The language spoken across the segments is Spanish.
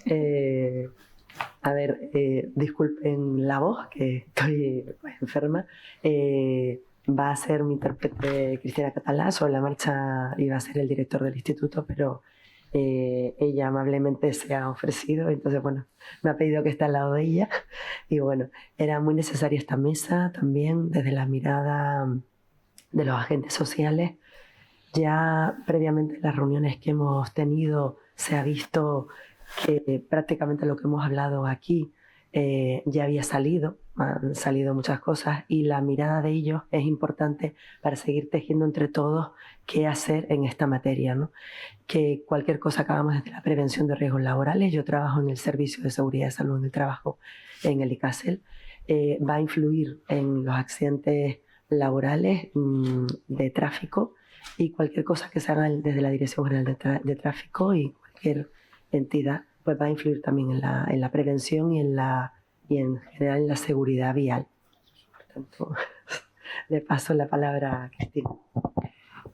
Eh, disculpen la voz, que estoy enferma. Va a ser mi intérprete Cristina Catalá. Sobre la marcha iba a ser el director del instituto, pero ella amablemente se ha ofrecido, entonces bueno, me ha pedido que esté al lado de ella. Y bueno, era muy necesaria esta mesa también desde la mirada de los agentes sociales. Ya previamente en las reuniones que hemos tenido se ha visto que prácticamente lo que hemos hablado aquí ya había salido, han salido muchas cosas, y la mirada de ellos es importante para seguir tejiendo entre todos qué hacer en esta materia, ¿no? Que cualquier cosa que hagamos desde la prevención de riesgos laborales, yo trabajo en el Servicio de Seguridad y Salud en el Trabajo en el ICASEL, va a influir en los accidentes laborales de tráfico, y cualquier cosa que se haga desde la Dirección General de Tráfico y cualquier entidad pues va a influir también en la prevención y en general en la seguridad vial. Por tanto, le paso la palabra a Cristina.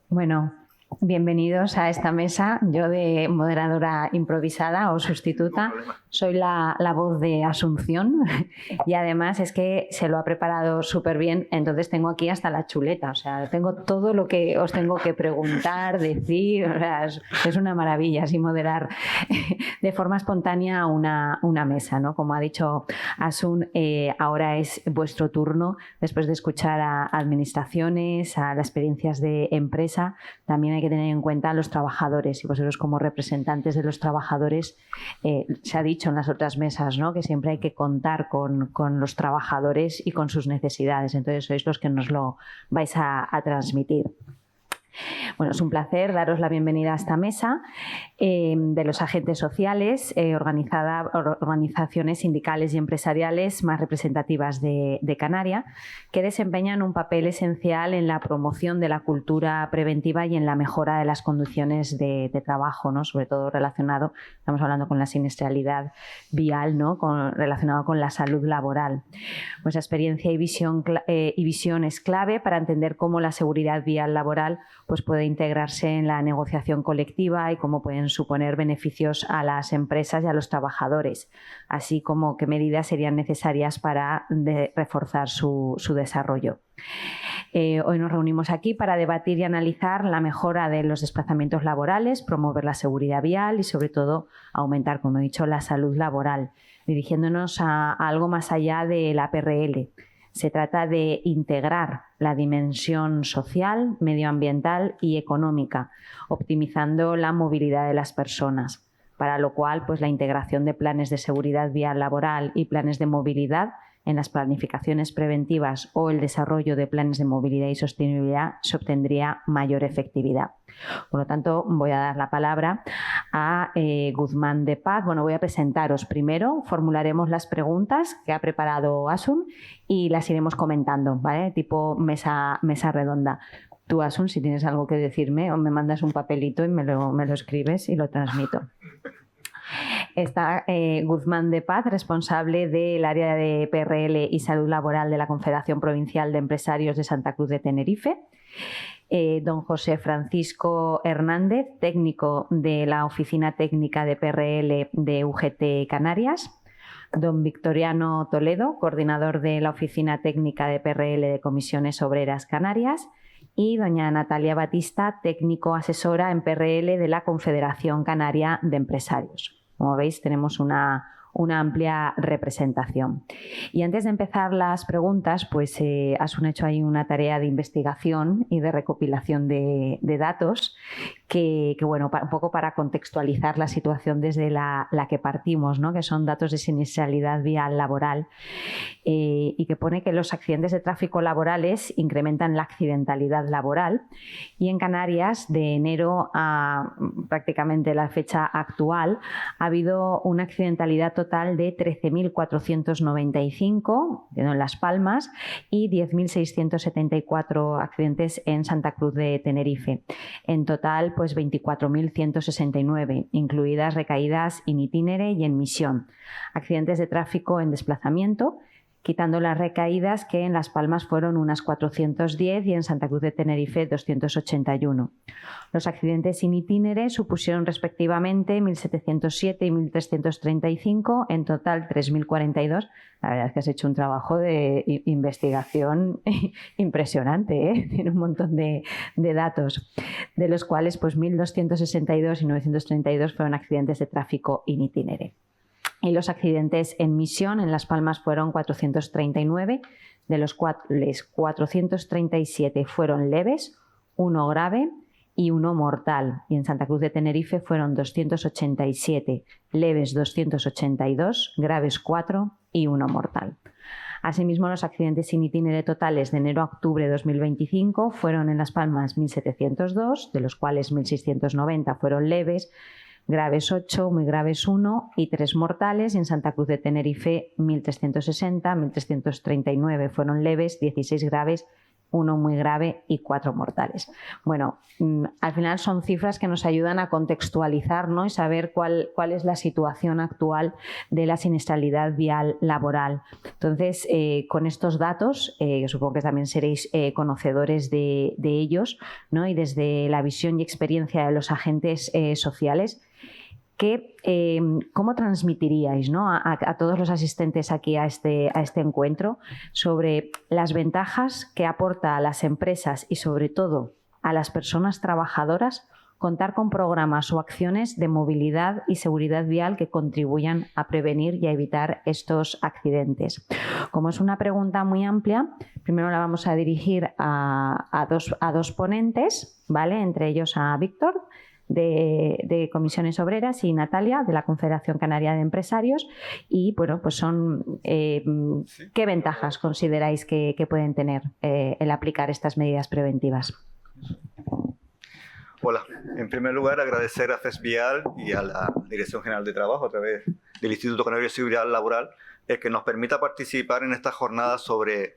Bueno, bienvenidos a esta mesa. Yo, de moderadora improvisada o sustituta, soy la voz de Asunción, y además es que se lo ha preparado súper bien, entonces tengo aquí hasta la chuleta, o sea, tengo todo lo que os tengo que preguntar, decir, o sea, es una maravilla así moderar de forma espontánea una mesa, ¿no? Como ha dicho Asun, ahora es vuestro turno, después de escuchar a administraciones, a las experiencias de empresa. También hay que tener en cuenta a los trabajadores, y vosotros como representantes de los trabajadores, se ha dicho en las otras mesas, ¿no?, que siempre hay que contar con los trabajadores y con sus necesidades, entonces sois los que nos lo vais a transmitir. Bueno, es un placer daros la bienvenida a esta mesa de los agentes sociales, organizaciones sindicales y empresariales más representativas de Canarias, que desempeñan un papel esencial en la promoción de la cultura preventiva y en la mejora de las condiciones de trabajo, ¿no?, sobre todo relacionado, estamos hablando con la siniestralidad vial, ¿no?, relacionado con la salud laboral. Vuestra experiencia y visión es clave para entender cómo la seguridad vial laboral pues puede integrarse en la negociación colectiva y cómo pueden suponer beneficios a las empresas y a los trabajadores, así como qué medidas serían necesarias para reforzar su desarrollo. Hoy nos reunimos aquí para debatir y analizar la mejora de los desplazamientos laborales, promover la seguridad vial y, sobre todo, aumentar, como he dicho, la salud laboral, dirigiéndonos a algo más allá de la PRL. Se trata de integrar la dimensión social, medioambiental y económica, optimizando la movilidad de las personas, para lo cual pues, la integración de planes de seguridad vial laboral y planes de movilidad en las planificaciones preventivas o el desarrollo de planes de movilidad y sostenibilidad se obtendría mayor efectividad. Por lo tanto, voy a dar la palabra a Guzmán de Paz. Bueno, voy a presentaros. Primero formularemos las preguntas que ha preparado Asun y las iremos comentando, ¿vale? Tipo mesa redonda. Tú, Asun, si tienes algo que decirme, o me mandas un papelito y me lo escribes y lo transmito. Está Guzmán de Paz, responsable del área de PRL y salud laboral de la Confederación Provincial de Empresarios de Santa Cruz de Tenerife. Don José Francisco Hernández, técnico de la Oficina Técnica de PRL de UGT Canarias. Don Victoriano Toledo, coordinador de la Oficina Técnica de PRL de Comisiones Obreras Canarias. Y doña Natalia Batista, técnico asesora en PRL de la Confederación Canaria de Empresarios. Como veis, tenemos una amplia representación. Y antes de empezar las preguntas, pues Asun hecho ahí una tarea de investigación y de recopilación de datos que bueno, un poco para contextualizar la situación desde la que partimos, ¿no?, que son datos de siniestralidad vial laboral, y que pone que los accidentes de tráfico laborales incrementan la accidentalidad laboral, y en Canarias, de enero a prácticamente la fecha actual, ha habido una accidentalidad total de 13.495 en Las Palmas y 10.674 accidentes en Santa Cruz de Tenerife. En total, pues 24.169, incluidas recaídas in itinere y en misión. Accidentes de tráfico en desplazamiento, quitando las recaídas, que en Las Palmas fueron unas 410 y en Santa Cruz de Tenerife 281. Los accidentes in itinere supusieron respectivamente 1.707 y 1.335, en total 3.042. La verdad es que has hecho un trabajo de investigación impresionante, ¿eh? Tiene un montón de datos, de los cuales pues 1.262 y 932 fueron accidentes de tráfico in itinere. Y los accidentes en misión en Las Palmas fueron 439, de los cuales 437 fueron leves, 1 grave y 1 mortal. Y en Santa Cruz de Tenerife fueron 287, leves 282, graves 4 y 1 mortal. Asimismo, los accidentes in itinere totales de enero a octubre de 2025 fueron en Las Palmas 1.702, de los cuales 1.690 fueron leves, graves 8, muy graves 1 y 3 mortales. Y en Santa Cruz de Tenerife 1.360, 1.339 fueron leves, 16 graves, 1 muy grave y 4 mortales. Bueno, al final son cifras que nos ayudan a contextualizar, ¿no? Y saber cuál es la situación actual de la siniestralidad vial laboral. Entonces, con estos datos, supongo que también seréis conocedores de ellos, ¿no? Y desde la visión y experiencia de los agentes sociales, ¿cómo transmitiríais, ¿no? a todos los asistentes aquí a este encuentro sobre las ventajas que aporta a las empresas y sobre todo a las personas trabajadoras contar con programas o acciones de movilidad y seguridad vial que contribuyan a prevenir y a evitar estos accidentes? Como es una pregunta muy amplia, primero la vamos a dirigir a dos ponentes, ¿vale? Entre ellos a Víctor, de Comisiones Obreras, y Natalia, de la Confederación Canaria de Empresarios. Y bueno, pues ¿qué ventajas consideráis que pueden tener el aplicar estas medidas preventivas? Hola, en primer lugar agradecer a FESVial y a la Dirección General de Trabajo a través del Instituto Canario de Seguridad Laboral el que nos permita participar en esta jornada sobre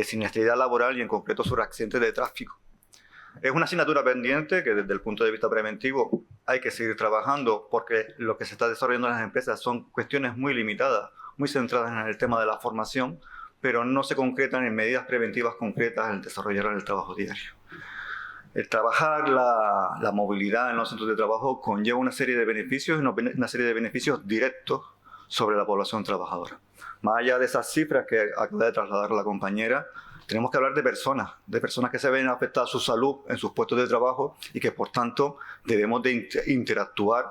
siniestralidad laboral y en concreto sobre accidentes de tráfico. Es una asignatura pendiente que desde el punto de vista preventivo hay que seguir trabajando, porque lo que se está desarrollando en las empresas son cuestiones muy limitadas, muy centradas en el tema de la formación, pero no se concretan en medidas preventivas concretas en el desarrollar el trabajo diario. El trabajar la movilidad en los centros de trabajo conlleva una serie de beneficios y una serie de beneficios directos sobre la población trabajadora. Más allá de esas cifras que acaba de trasladar la compañera, tenemos que hablar de personas que se ven afectadas su salud en sus puestos de trabajo y que por tanto debemos de interactuar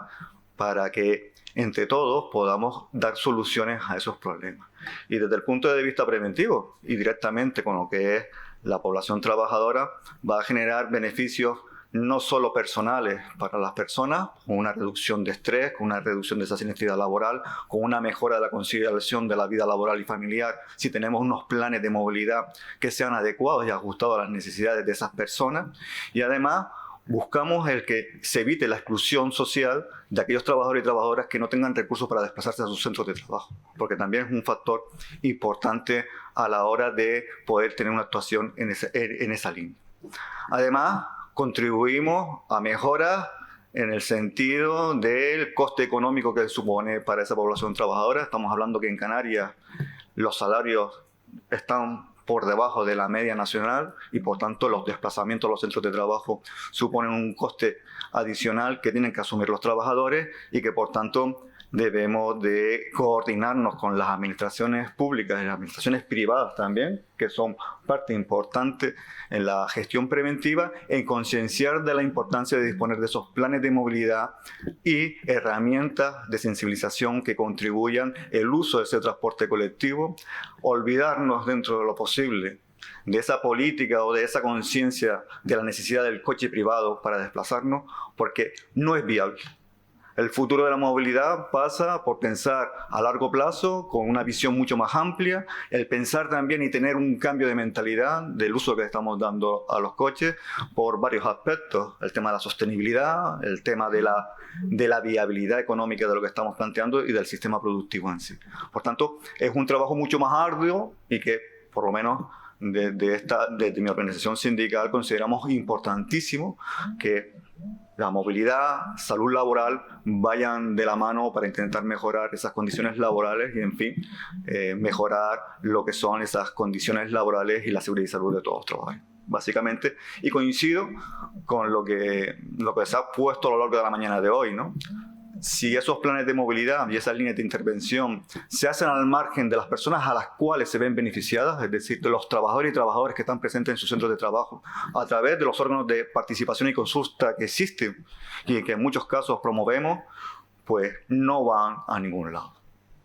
para que entre todos podamos dar soluciones a esos problemas. Y desde el punto de vista preventivo y directamente con lo que es la población trabajadora, va a generar beneficios no solo personales para las personas, con una reducción de estrés, con una reducción de esa siniestralidad laboral, con una mejora de la conciliación de la vida laboral y familiar, si tenemos unos planes de movilidad que sean adecuados y ajustados a las necesidades de esas personas. Y además buscamos el que se evite la exclusión social de aquellos trabajadores y trabajadoras que no tengan recursos para desplazarse a sus centros de trabajo, porque también es un factor importante a la hora de poder tener una actuación en esa línea. Además, contribuimos a mejoras en el sentido del coste económico que supone para esa población trabajadora. Estamos hablando que en Canarias los salarios están por debajo de la media nacional y por tanto los desplazamientos a los centros de trabajo suponen un coste adicional que tienen que asumir los trabajadores y que por tanto debemos de coordinarnos con las administraciones públicas y las administraciones privadas también, que son parte importante en la gestión preventiva, en concienciar de la importancia de disponer de esos planes de movilidad y herramientas de sensibilización que contribuyan el uso de ese transporte colectivo, olvidarnos dentro de lo posible de esa política o de esa conciencia de la necesidad del coche privado para desplazarnos, porque no es viable. El futuro de la movilidad pasa por pensar a largo plazo, con una visión mucho más amplia, el pensar también y tener un cambio de mentalidad del uso que estamos dando a los coches por varios aspectos. El tema de la sostenibilidad, el tema de la viabilidad económica de lo que estamos planteando y del sistema productivo en sí. Por tanto, es un trabajo mucho más arduo y que, por lo menos, desde mi organización sindical consideramos importantísimo que la movilidad, salud laboral, vayan de la mano para intentar mejorar esas condiciones laborales y, en fin, mejorar lo que son esas condiciones laborales y la seguridad y salud de todos los trabajadores, básicamente. Y coincido con lo que se ha puesto a lo largo de la mañana de hoy, ¿no? Si esos planes de movilidad y esas líneas de intervención se hacen al margen de las personas a las cuales se ven beneficiadas, es decir, de los trabajadores y trabajadoras que están presentes en sus centros de trabajo, a través de los órganos de participación y consulta que existen y que en muchos casos promovemos, pues no van a ningún lado.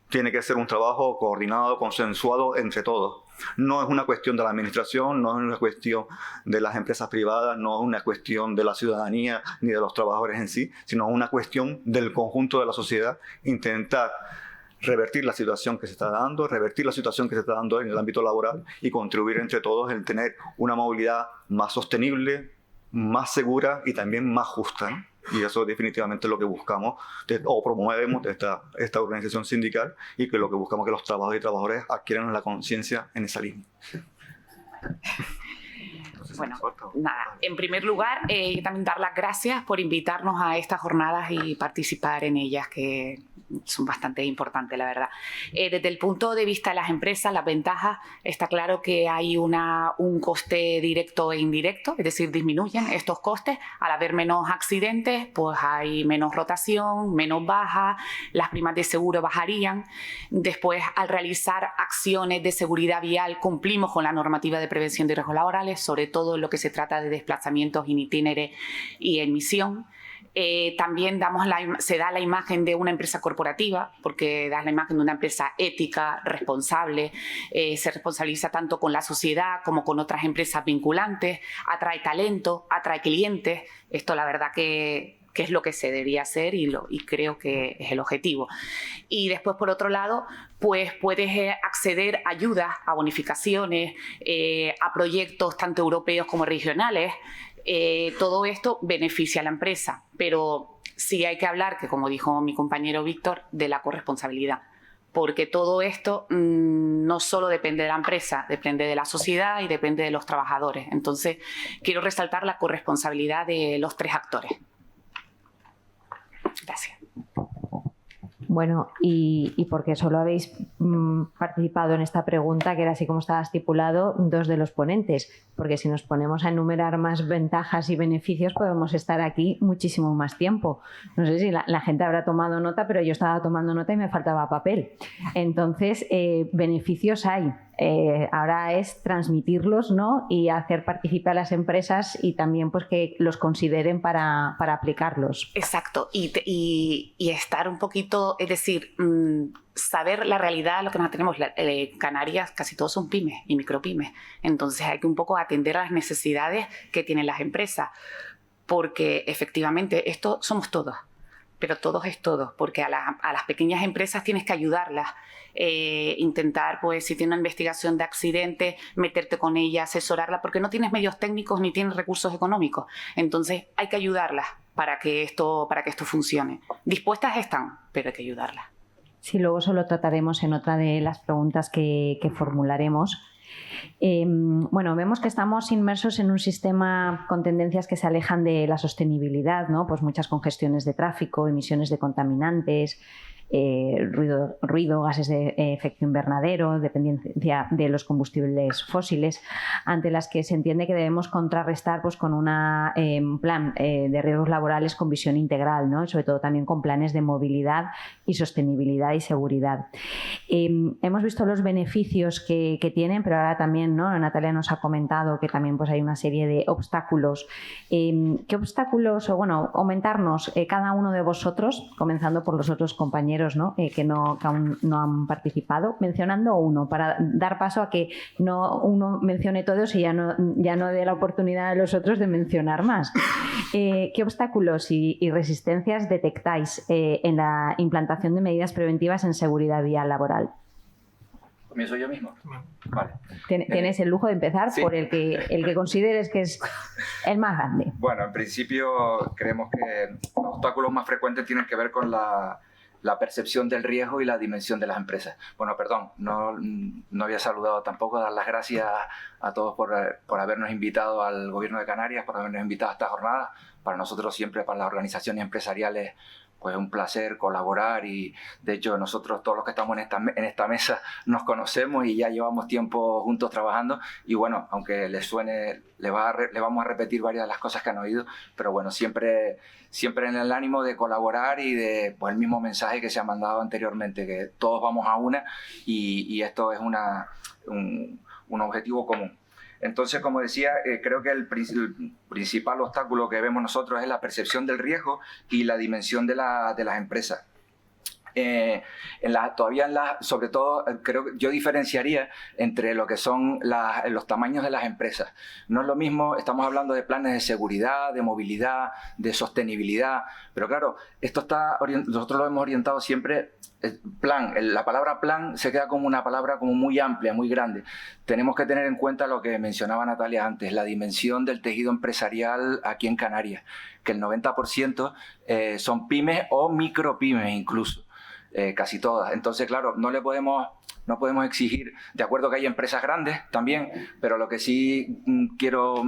Tiene que ser un trabajo coordinado, consensuado entre todos. No es una cuestión de la administración, no es una cuestión de las empresas privadas, no es una cuestión de la ciudadanía ni de los trabajadores en sí, sino una cuestión del conjunto de la sociedad, intentar revertir la situación que se está dando, en el ámbito laboral y contribuir entre todos en tener una movilidad más sostenible, más segura y también más justa, ¿no? Y eso definitivamente es lo que buscamos o promovemos de esta organización sindical, y que lo que buscamos es que los trabajadores y trabajadoras adquieran la conciencia en esa línea. Bueno, nada, en primer lugar, también dar las gracias por invitarnos a estas jornadas y participar en ellas, que son bastante importantes, la verdad. Desde el punto de vista de las empresas, las ventajas, está claro que hay un coste directo e indirecto, es decir, disminuyen estos costes. Al haber menos accidentes, pues hay menos rotación, menos bajas, las primas de seguro bajarían. Después, al realizar acciones de seguridad vial, cumplimos con la normativa de prevención de riesgos laborales, sobre todo en lo que se trata de desplazamientos in itinere y en misión. También se da la imagen de una empresa corporativa, porque da la imagen de una empresa ética, responsable, se responsabiliza tanto con la sociedad como con otras empresas vinculantes, atrae talento, atrae clientes. Esto la verdad que es lo que se debería hacer y creo que es el objetivo. Y después, por otro lado, pues puedes acceder a ayudas, a bonificaciones, a proyectos tanto europeos como regionales. Todo esto beneficia a la empresa, pero sí hay que hablar, que como dijo mi compañero Víctor, de la corresponsabilidad, porque todo esto no solo depende de la empresa, depende de la sociedad y depende de los trabajadores. Entonces, quiero resaltar la corresponsabilidad de los tres actores. Gracias. Bueno, y porque solo habéis participado en esta pregunta, que era así como estaba estipulado, dos de los ponentes, porque si nos ponemos a enumerar más ventajas y beneficios podemos estar aquí muchísimo más tiempo. No sé si la gente habrá tomado nota, pero yo estaba tomando nota y me faltaba papel. Entonces, beneficios hay. Ahora es transmitirlos, ¿no? Y hacer participar a las empresas y también pues que los consideren para aplicarlos. Exacto, y estar un poquito, es decir, saber la realidad, lo que nosotros tenemos. Canarias casi todos son pymes y micropymes, entonces hay que un poco atender a las necesidades que tienen las empresas, porque efectivamente esto somos todos, pero todos es todos, porque a las pequeñas empresas tienes que ayudarlas, intentar, pues si tiene una investigación de accidente, meterte con ella, asesorarla, porque no tienes medios técnicos ni tienes recursos económicos. Entonces hay que ayudarlas para que esto funcione. Dispuestas están, pero hay que ayudarlas. Sí, luego eso lo trataremos en otra de las preguntas que formularemos. Bueno, vemos que estamos inmersos en un sistema con tendencias que se alejan de la sostenibilidad, ¿no? Pues muchas congestiones de tráfico, emisiones de contaminantes, ruido, gases de efecto invernadero, dependencia de los combustibles fósiles, ante las que se entiende que debemos contrarrestar pues, con un plan de riesgos laborales con visión integral, ¿no? Y sobre todo también con planes de movilidad y sostenibilidad y seguridad. Hemos visto los beneficios que tienen, pero ahora también, ¿no? Natalia nos ha comentado que también pues, hay una serie de obstáculos. ¿Qué obstáculos, o bueno, comentarnos cada uno de vosotros, comenzando por los otros compañeros, ¿no? Que aún no han participado, mencionando uno para dar paso a que no uno mencione todos y ya no dé la oportunidad a los otros de mencionar más. ¿Qué obstáculos y resistencias detectáis en la implantación de medidas preventivas en seguridad vial laboral? ¿Comienzo yo mismo? Vale. Tienes el lujo de empezar sí. Por el que consideres que es el más grande. Bueno, en principio creemos que los obstáculos más frecuentes tienen que ver con la la percepción del riesgo y la dimensión de las empresas. Bueno, perdón, no había saludado tampoco, dar las gracias a todos por habernos invitado al Gobierno de Canarias, por habernos invitado a esta jornada. Para nosotros siempre, para las organizaciones empresariales, pues un placer colaborar, y de hecho nosotros todos los que estamos en esta mesa nos conocemos y ya llevamos tiempo juntos trabajando, y bueno, aunque les suene, le vamos a repetir varias de las cosas que han oído, pero bueno, siempre en el ánimo de colaborar y de, pues, el mismo mensaje que se ha mandado anteriormente, que todos vamos a una, y esto es un objetivo común. Entonces, como decía, creo que el principal obstáculo que vemos nosotros es la percepción del riesgo y la dimensión de las empresas. Sobre todo, creo que yo diferenciaría entre lo que son los tamaños de las empresas. No es lo mismo, estamos hablando de planes de seguridad, de movilidad, de sostenibilidad, pero claro, nosotros lo hemos orientado siempre. La palabra plan se queda como una palabra como muy amplia, muy grande. Tenemos que tener en cuenta lo que mencionaba Natalia antes, la dimensión del tejido empresarial aquí en Canarias, que el 90% son pymes o micropymes incluso, casi todas. Entonces, claro, no podemos exigir, de acuerdo que hay empresas grandes también, pero lo que sí quiero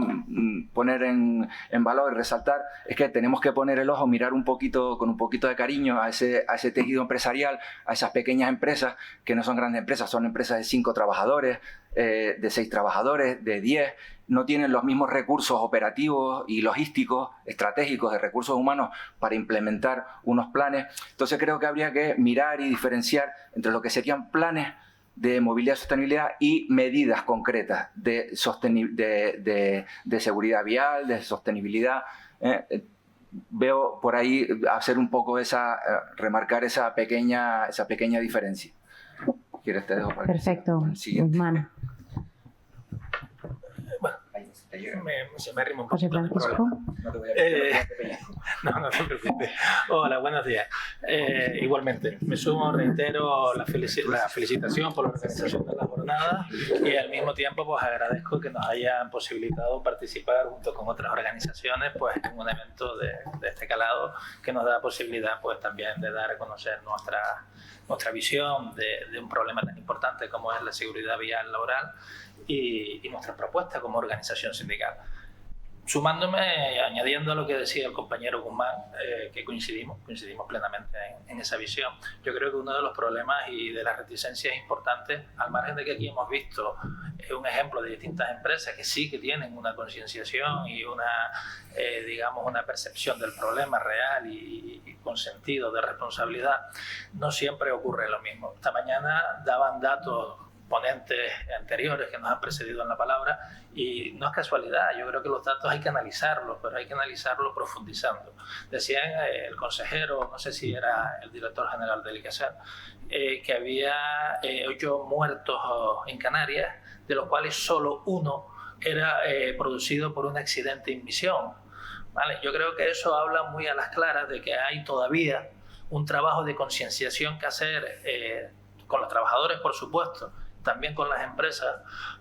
poner en valor y resaltar es que tenemos que poner el ojo, mirar con un poquito de cariño a ese tejido empresarial, a esas pequeñas empresas que no son grandes empresas, son empresas de 5 trabajadores, de 6 trabajadores, de 10, no tienen los mismos recursos operativos y logísticos, estratégicos, de recursos humanos para implementar unos planes. Entonces creo que habría que mirar y diferenciar entre lo que serían planes de movilidad y sostenibilidad y medidas concretas de seguridad vial, de sostenibilidad. Veo por ahí hacer un poco remarcar esa pequeña diferencia. ¿Quieres te dejo para Perfecto, Guzmán. Se me arrima un José poquito. Francisco. No te preocupes. Hola, buenos días. Igualmente, me sumo, reitero la felicitación por la organización de la jornada, y al mismo tiempo pues agradezco que nos hayan posibilitado participar junto con otras organizaciones pues en un evento de este calado, que nos da posibilidad pues también de dar a conocer nuestra visión de un problema tan importante como es la seguridad vial laboral y nuestra propuesta como organización sindical. Sumándome, añadiendo a lo que decía el compañero Guzmán, que coincidimos plenamente en esa visión. Yo creo que uno de los problemas y de las reticencias importantes, al margen de que aquí hemos visto un ejemplo de distintas empresas que sí que tienen una concienciación y una percepción del problema real y con sentido de responsabilidad, no siempre ocurre lo mismo. Esta mañana daban datos ponentes anteriores que nos han precedido en la palabra, y no es casualidad. Yo creo que los datos hay que analizarlos, pero hay que analizarlos profundizando. Decían el consejero, no sé si era el director general del ICASER, que había 8 muertos en Canarias, de los cuales solo 1 era producido por un accidente en misión. ¿Vale? Yo creo que eso habla muy a las claras de que hay todavía un trabajo de concienciación que hacer con los trabajadores, por supuesto, también con las empresas,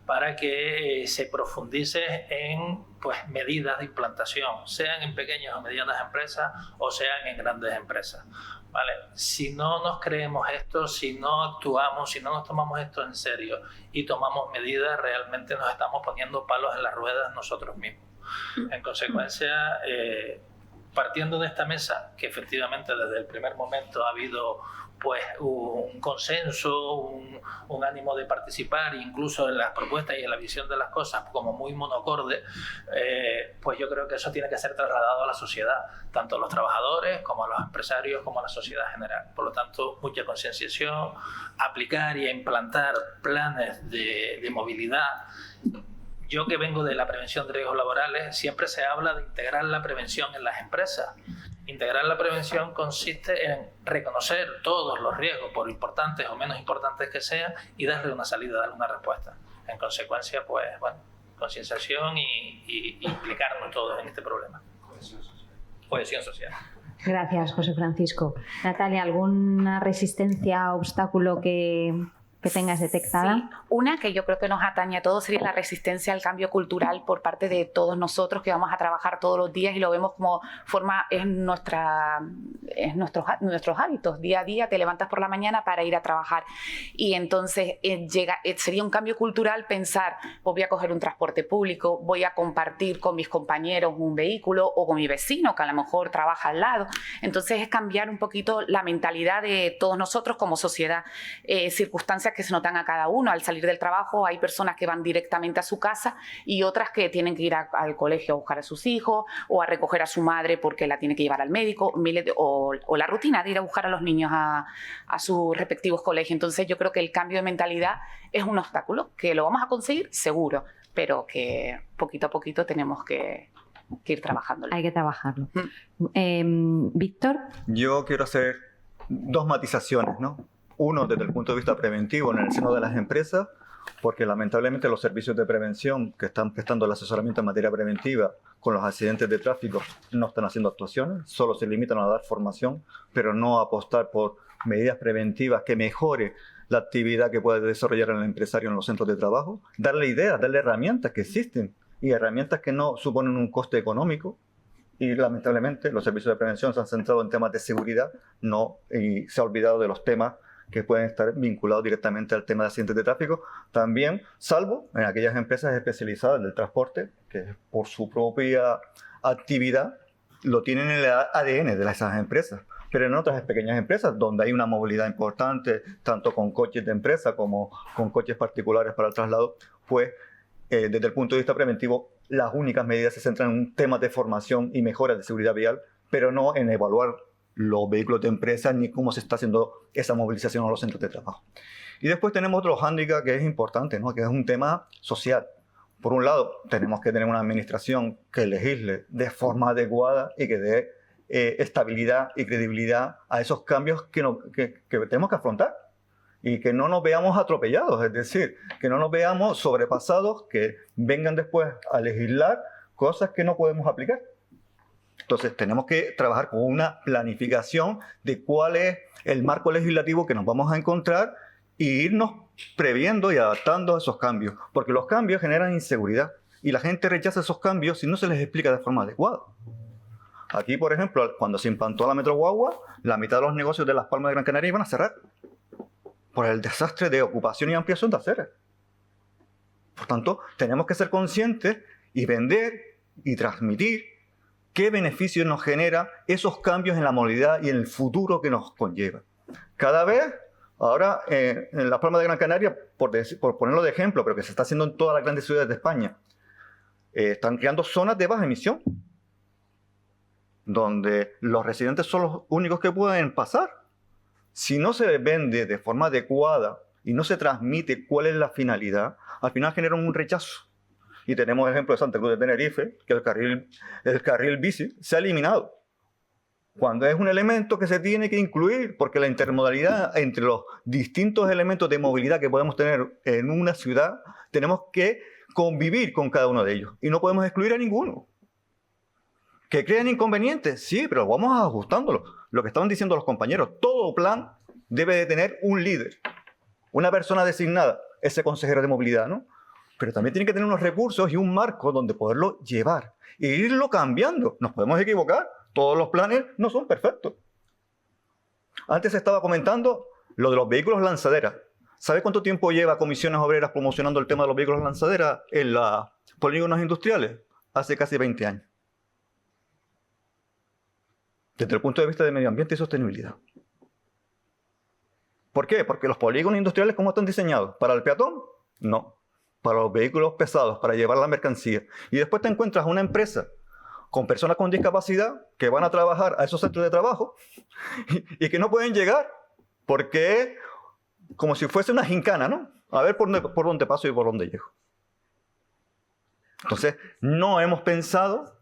para que se profundice en medidas de implantación, sean en pequeñas o medianas empresas o sean en grandes empresas. ¿Vale? Si no nos creemos esto, si no actuamos, si no nos tomamos esto en serio y tomamos medidas, realmente nos estamos poniendo palos en las ruedas nosotros mismos. En consecuencia, partiendo de esta mesa, que efectivamente desde el primer momento ha habido un consenso, un ánimo de participar, incluso en las propuestas y en la visión de las cosas como muy monocorde, pues yo creo que eso tiene que ser trasladado a la sociedad, tanto a los trabajadores como a los empresarios como a la sociedad general. Por lo tanto, mucha concienciación, aplicar y implantar planes de movilidad. Yo, que vengo de la prevención de riesgos laborales, siempre se habla de integrar la prevención en las empresas. Integrar la prevención consiste en reconocer todos los riesgos, por importantes o menos importantes que sean, y darle una salida, darle una respuesta. En consecuencia, concienciación y implicarnos todos en este problema. Cohesión social. Gracias, José Francisco. Natalia, ¿alguna resistencia, obstáculo que que tengas detectada. Sí. Una que yo creo que nos atañe a todos sería la resistencia al cambio cultural por parte de todos nosotros que vamos a trabajar todos los días y lo vemos como forma, es nuestros hábitos. Día a día te levantas por la mañana para ir a trabajar y entonces sería un cambio cultural pensar, pues voy a coger un transporte público, voy a compartir con mis compañeros un vehículo o con mi vecino que a lo mejor trabaja al lado. Entonces es cambiar un poquito la mentalidad de todos nosotros como sociedad. Circunstancias que se notan a cada uno. Al salir del trabajo hay personas que van directamente a su casa y otras que tienen que ir al colegio a buscar a sus hijos o a recoger a su madre porque la tiene que llevar al médico o la rutina de ir a buscar a los niños a sus respectivos colegios. Entonces yo creo que el cambio de mentalidad es un obstáculo que lo vamos a conseguir seguro, pero que poquito a poquito tenemos que ir trabajándolo. Hay que trabajarlo. Víctor. Yo quiero hacer 2 matizaciones, ¿no? Uno, desde el punto de vista preventivo en el seno de las empresas, porque lamentablemente los servicios de prevención que están prestando el asesoramiento en materia preventiva con los accidentes de tráfico no están haciendo actuaciones, solo se limitan a dar formación, pero no a apostar por medidas preventivas que mejore la actividad que puede desarrollar el empresario en los centros de trabajo, darle ideas, darle herramientas que existen y herramientas que no suponen un coste económico. Y lamentablemente los servicios de prevención se han centrado en temas de seguridad y se ha olvidado de los temas que pueden estar vinculados directamente al tema de accidentes de tráfico, también, salvo en aquellas empresas especializadas del transporte, que por su propia actividad lo tienen en el ADN de esas empresas. Pero en otras pequeñas empresas, donde hay una movilidad importante, tanto con coches de empresa como con coches particulares para el traslado, pues desde el punto de vista preventivo, las únicas medidas se centran en temas de formación y mejoras de seguridad vial, pero no en evaluar los vehículos de empresa ni cómo se está haciendo esa movilización a los centros de trabajo. Y después tenemos otro hándicap que es importante, ¿no? Que es un tema social. Por un lado, tenemos que tener una administración que legisle de forma adecuada y que dé estabilidad y credibilidad a esos cambios que tenemos que afrontar y que no nos veamos atropellados, es decir, que no nos veamos sobrepasados, que vengan después a legislar cosas que no podemos aplicar. Entonces tenemos que trabajar con una planificación de cuál es el marco legislativo que nos vamos a encontrar e irnos previendo y adaptando a esos cambios, porque los cambios generan inseguridad y la gente rechaza esos cambios si no se les explica de forma adecuada. Aquí, por ejemplo, cuando se implantó la Metro Guagua, la mitad de los negocios de Las Palmas de Gran Canaria iban a cerrar por el desastre de ocupación y ampliación de aceras. Por tanto, tenemos que ser conscientes y vender y transmitir qué beneficios nos genera esos cambios en la movilidad y en el futuro que nos conlleva. Cada vez, ahora en Las Palmas de Gran Canaria, por ponerlo de ejemplo, pero que se está haciendo en todas las grandes ciudades de España, están creando zonas de baja emisión, donde los residentes son los únicos que pueden pasar. Si no se vende de forma adecuada y no se transmite cuál es la finalidad, al final generan un rechazo. Y tenemos el ejemplo de Santa Cruz de Tenerife, que el carril bici se ha eliminado, cuando es un elemento que se tiene que incluir, porque la intermodalidad entre los distintos elementos de movilidad que podemos tener en una ciudad, tenemos que convivir con cada uno de ellos y no podemos excluir a ninguno. ¿Que crean inconvenientes? Sí, pero vamos ajustándolo. Lo que estaban diciendo los compañeros, todo plan debe de tener un líder, una persona designada, ese consejero de movilidad, ¿no? Pero también tiene que tener unos recursos y un marco donde poderlo llevar e irlo cambiando. Nos podemos equivocar, todos los planes no son perfectos. Antes se estaba comentando lo de los vehículos lanzaderas. ¿Sabe cuánto tiempo lleva Comisiones Obreras promocionando el tema de los vehículos lanzaderas en los polígonos industriales? Hace casi 20 años. Desde el punto de vista de medio ambiente y sostenibilidad. ¿Por qué? Porque los polígonos industriales, ¿cómo están diseñados? ¿Para el peatón? No. Para los vehículos pesados, para llevar la mercancía. Y después te encuentras una empresa con personas con discapacidad que van a trabajar a esos centros de trabajo y que no pueden llegar porque es como si fuese una gincana, ¿no? A ver por dónde paso y por dónde llego. Entonces, no hemos pensado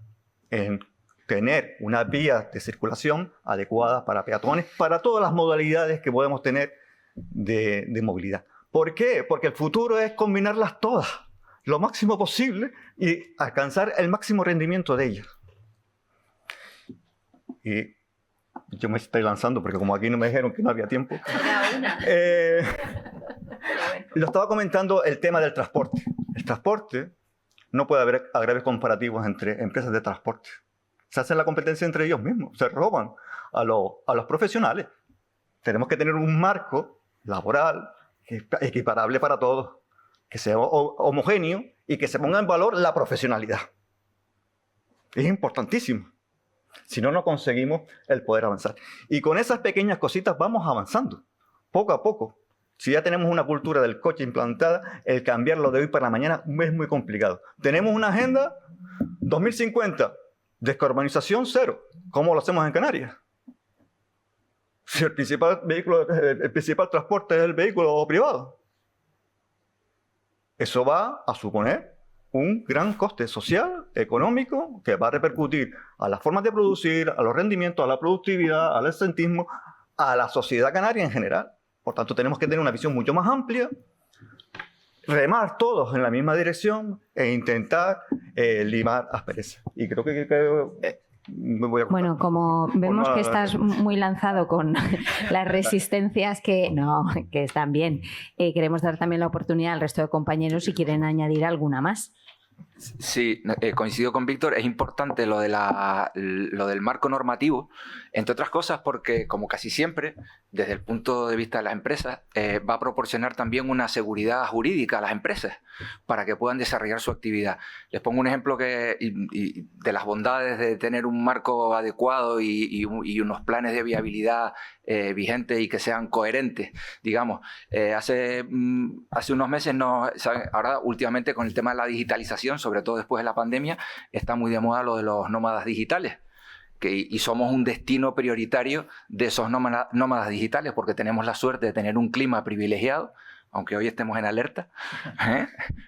en tener una vía de circulación adecuada para peatones, para todas las modalidades que podemos tener de movilidad. ¿Por qué? Porque el futuro es combinarlas todas, lo máximo posible, y alcanzar el máximo rendimiento de ellas. Y yo me estoy lanzando, porque como aquí no me dijeron que no había tiempo. Lo estaba comentando el tema del transporte. El transporte, no puede haber agravios comparativos entre empresas de transporte. Se hacen la competencia entre ellos mismos, se roban a los profesionales. Tenemos que tener un marco laboral equiparable para todos, que sea homogéneo y que se ponga en valor la profesionalidad. Es importantísimo. Si no, no conseguimos el poder avanzar. Y con esas pequeñas cositas vamos avanzando, poco a poco. Si ya tenemos una cultura del coche implantada, el cambiarlo de hoy para mañana es muy complicado. Tenemos una agenda 2050, descarbonización cero. ¿Cómo lo hacemos en Canarias? Si el principal transporte es el vehículo privado. Eso va a suponer un gran coste social, económico, que va a repercutir a las formas de producir, a los rendimientos, a la productividad, al ascentismo, a la sociedad canaria en general. Por tanto, tenemos que tener una visión mucho más amplia, remar todos en la misma dirección e intentar limar asperezas. Y creo que me voy a cortar. Bueno, como vemos que estás muy lanzado con las resistencias que están bien, queremos dar también la oportunidad al resto de compañeros si quieren añadir alguna más. Sí, coincido con Víctor, es importante lo del marco normativo, entre otras cosas porque, como casi siempre, desde el punto de vista de las empresas, va a proporcionar también una seguridad jurídica a las empresas para que puedan desarrollar su actividad. Les pongo un ejemplo de las bondades de tener un marco adecuado y unos planes de viabilidad vigentes y que sean coherentes, digamos. Hace unos meses, ahora últimamente con el tema de la digitalización, sobre todo después de la pandemia, está muy de moda lo de los nómadas digitales. Y somos un destino prioritario de esos nómadas digitales porque tenemos la suerte de tener un clima privilegiado, aunque hoy estemos en alerta,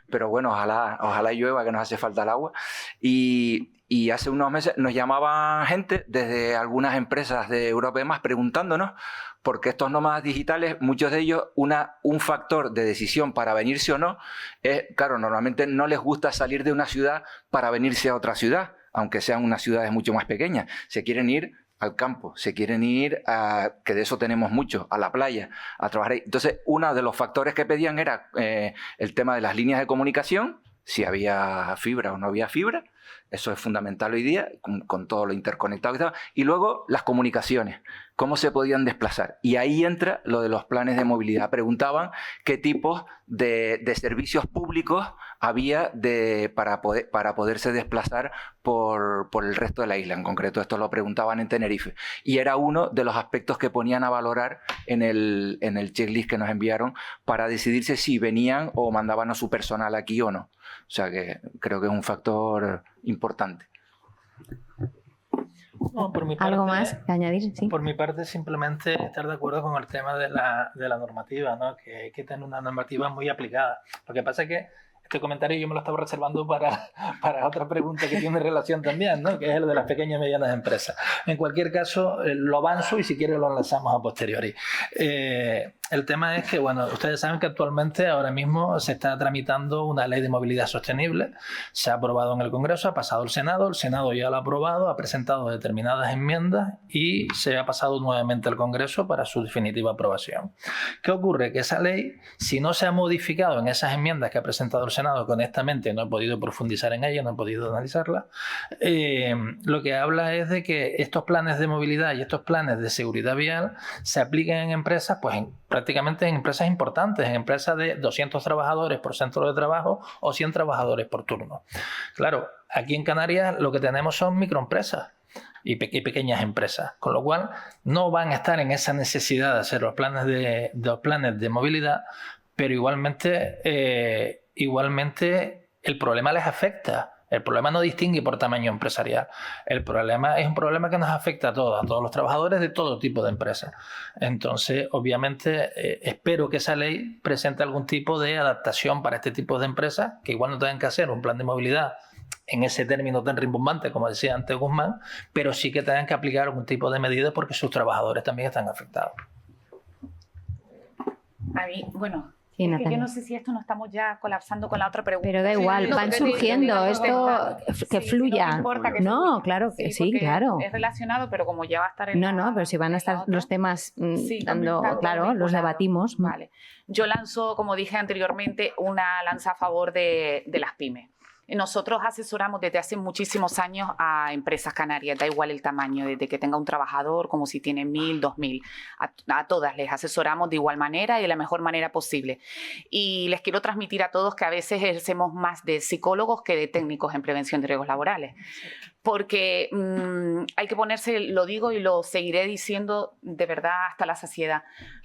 pero bueno, ojalá llueva, que nos hace falta el agua. Y hace unos meses nos llamaban gente desde algunas empresas de Europa y demás preguntándonos porque estos nómadas digitales, muchos de ellos, un factor de decisión para venirse o no es, claro, normalmente no les gusta salir de una ciudad para venirse a otra ciudad, aunque sean unas ciudades mucho más pequeñas. Se quieren ir al campo, se quieren ir que de eso tenemos mucho, a la playa, a trabajar ahí. Entonces, uno de los factores que pedían era el tema de las líneas de comunicación, si había fibra o no había fibra. Eso es fundamental hoy día, con todo lo interconectado que estaba. Y luego las comunicaciones, cómo se podían desplazar. Y ahí entra lo de los planes de movilidad. Preguntaban qué tipos de servicios públicos había para poderse desplazar por el resto de la isla. En concreto, esto lo preguntaban en Tenerife. Y era uno de los aspectos que ponían a valorar en el checklist que nos enviaron para decidirse si venían o mandaban a su personal aquí o no. O sea que creo que es un factor importante. No, por mi parte, ¿Algo más que añadir? Sí. Por mi parte, simplemente estar de acuerdo con el tema de la normativa, ¿no? Que hay que tener una normativa muy aplicada. Lo que pasa es que este comentario yo me lo estaba reservando para otra pregunta que tiene relación también, ¿no? Que es el de las pequeñas y medianas empresas. En cualquier caso, lo avanzo y si quiere lo lanzamos a posteriori. El tema es que, bueno, ustedes saben que actualmente, ahora mismo, se está tramitando una ley de movilidad sostenible. Se ha aprobado en el Congreso, ha pasado el Senado ya lo ha aprobado, ha presentado determinadas enmiendas y se ha pasado nuevamente al Congreso para su definitiva aprobación. ¿Qué ocurre? Que esa ley, si no se ha modificado en esas enmiendas que ha presentado el Senado, que honestamente no he podido profundizar en ella, no he podido analizarla, lo que habla es de que estos planes de movilidad y estos planes de seguridad vial se apliquen en empresas, pues prácticamente en empresas importantes, en empresas de 200 trabajadores por centro de trabajo o 100 trabajadores por turno. Claro, aquí en Canarias lo que tenemos son microempresas y pequeñas empresas, con lo cual no van a estar en esa necesidad de hacer los planes de movilidad, pero igualmente el problema les afecta. El problema no distingue por tamaño empresarial. El problema es un problema que nos afecta a todos los trabajadores de todo tipo de empresas. Entonces, obviamente, espero que esa ley presente algún tipo de adaptación para este tipo de empresas, que igual no tengan que hacer un plan de movilidad en ese término tan rimbombante, como decía antes Guzmán, pero sí que tengan que aplicar algún tipo de medidas porque sus trabajadores también están afectados. A mí, bueno, Sí, es que Natalia. yo no sé si esto no estamos ya colapsando con la otra pregunta. Pero da igual, van surgiendo, esto que fluya. No importa que No, fluya. claro que sí, porque claro. es relacionado, pero como ya va a estar en No, pero si van a estar los temas dando, claro, los debatimos. Vale. Yo lanzo, como dije anteriormente, una lanza a favor de las pymes. Nosotros asesoramos desde hace muchísimos años a empresas canarias, da igual el tamaño, desde que tenga un trabajador, como si tiene 1000, 2000, a todas les asesoramos de igual manera y de la mejor manera posible. Y les quiero transmitir a todos que a veces ejercemos más de psicólogos que de técnicos en prevención de riesgos laborales. Porque hay que ponerse, lo digo y lo seguiré diciendo de verdad hasta la saciedad,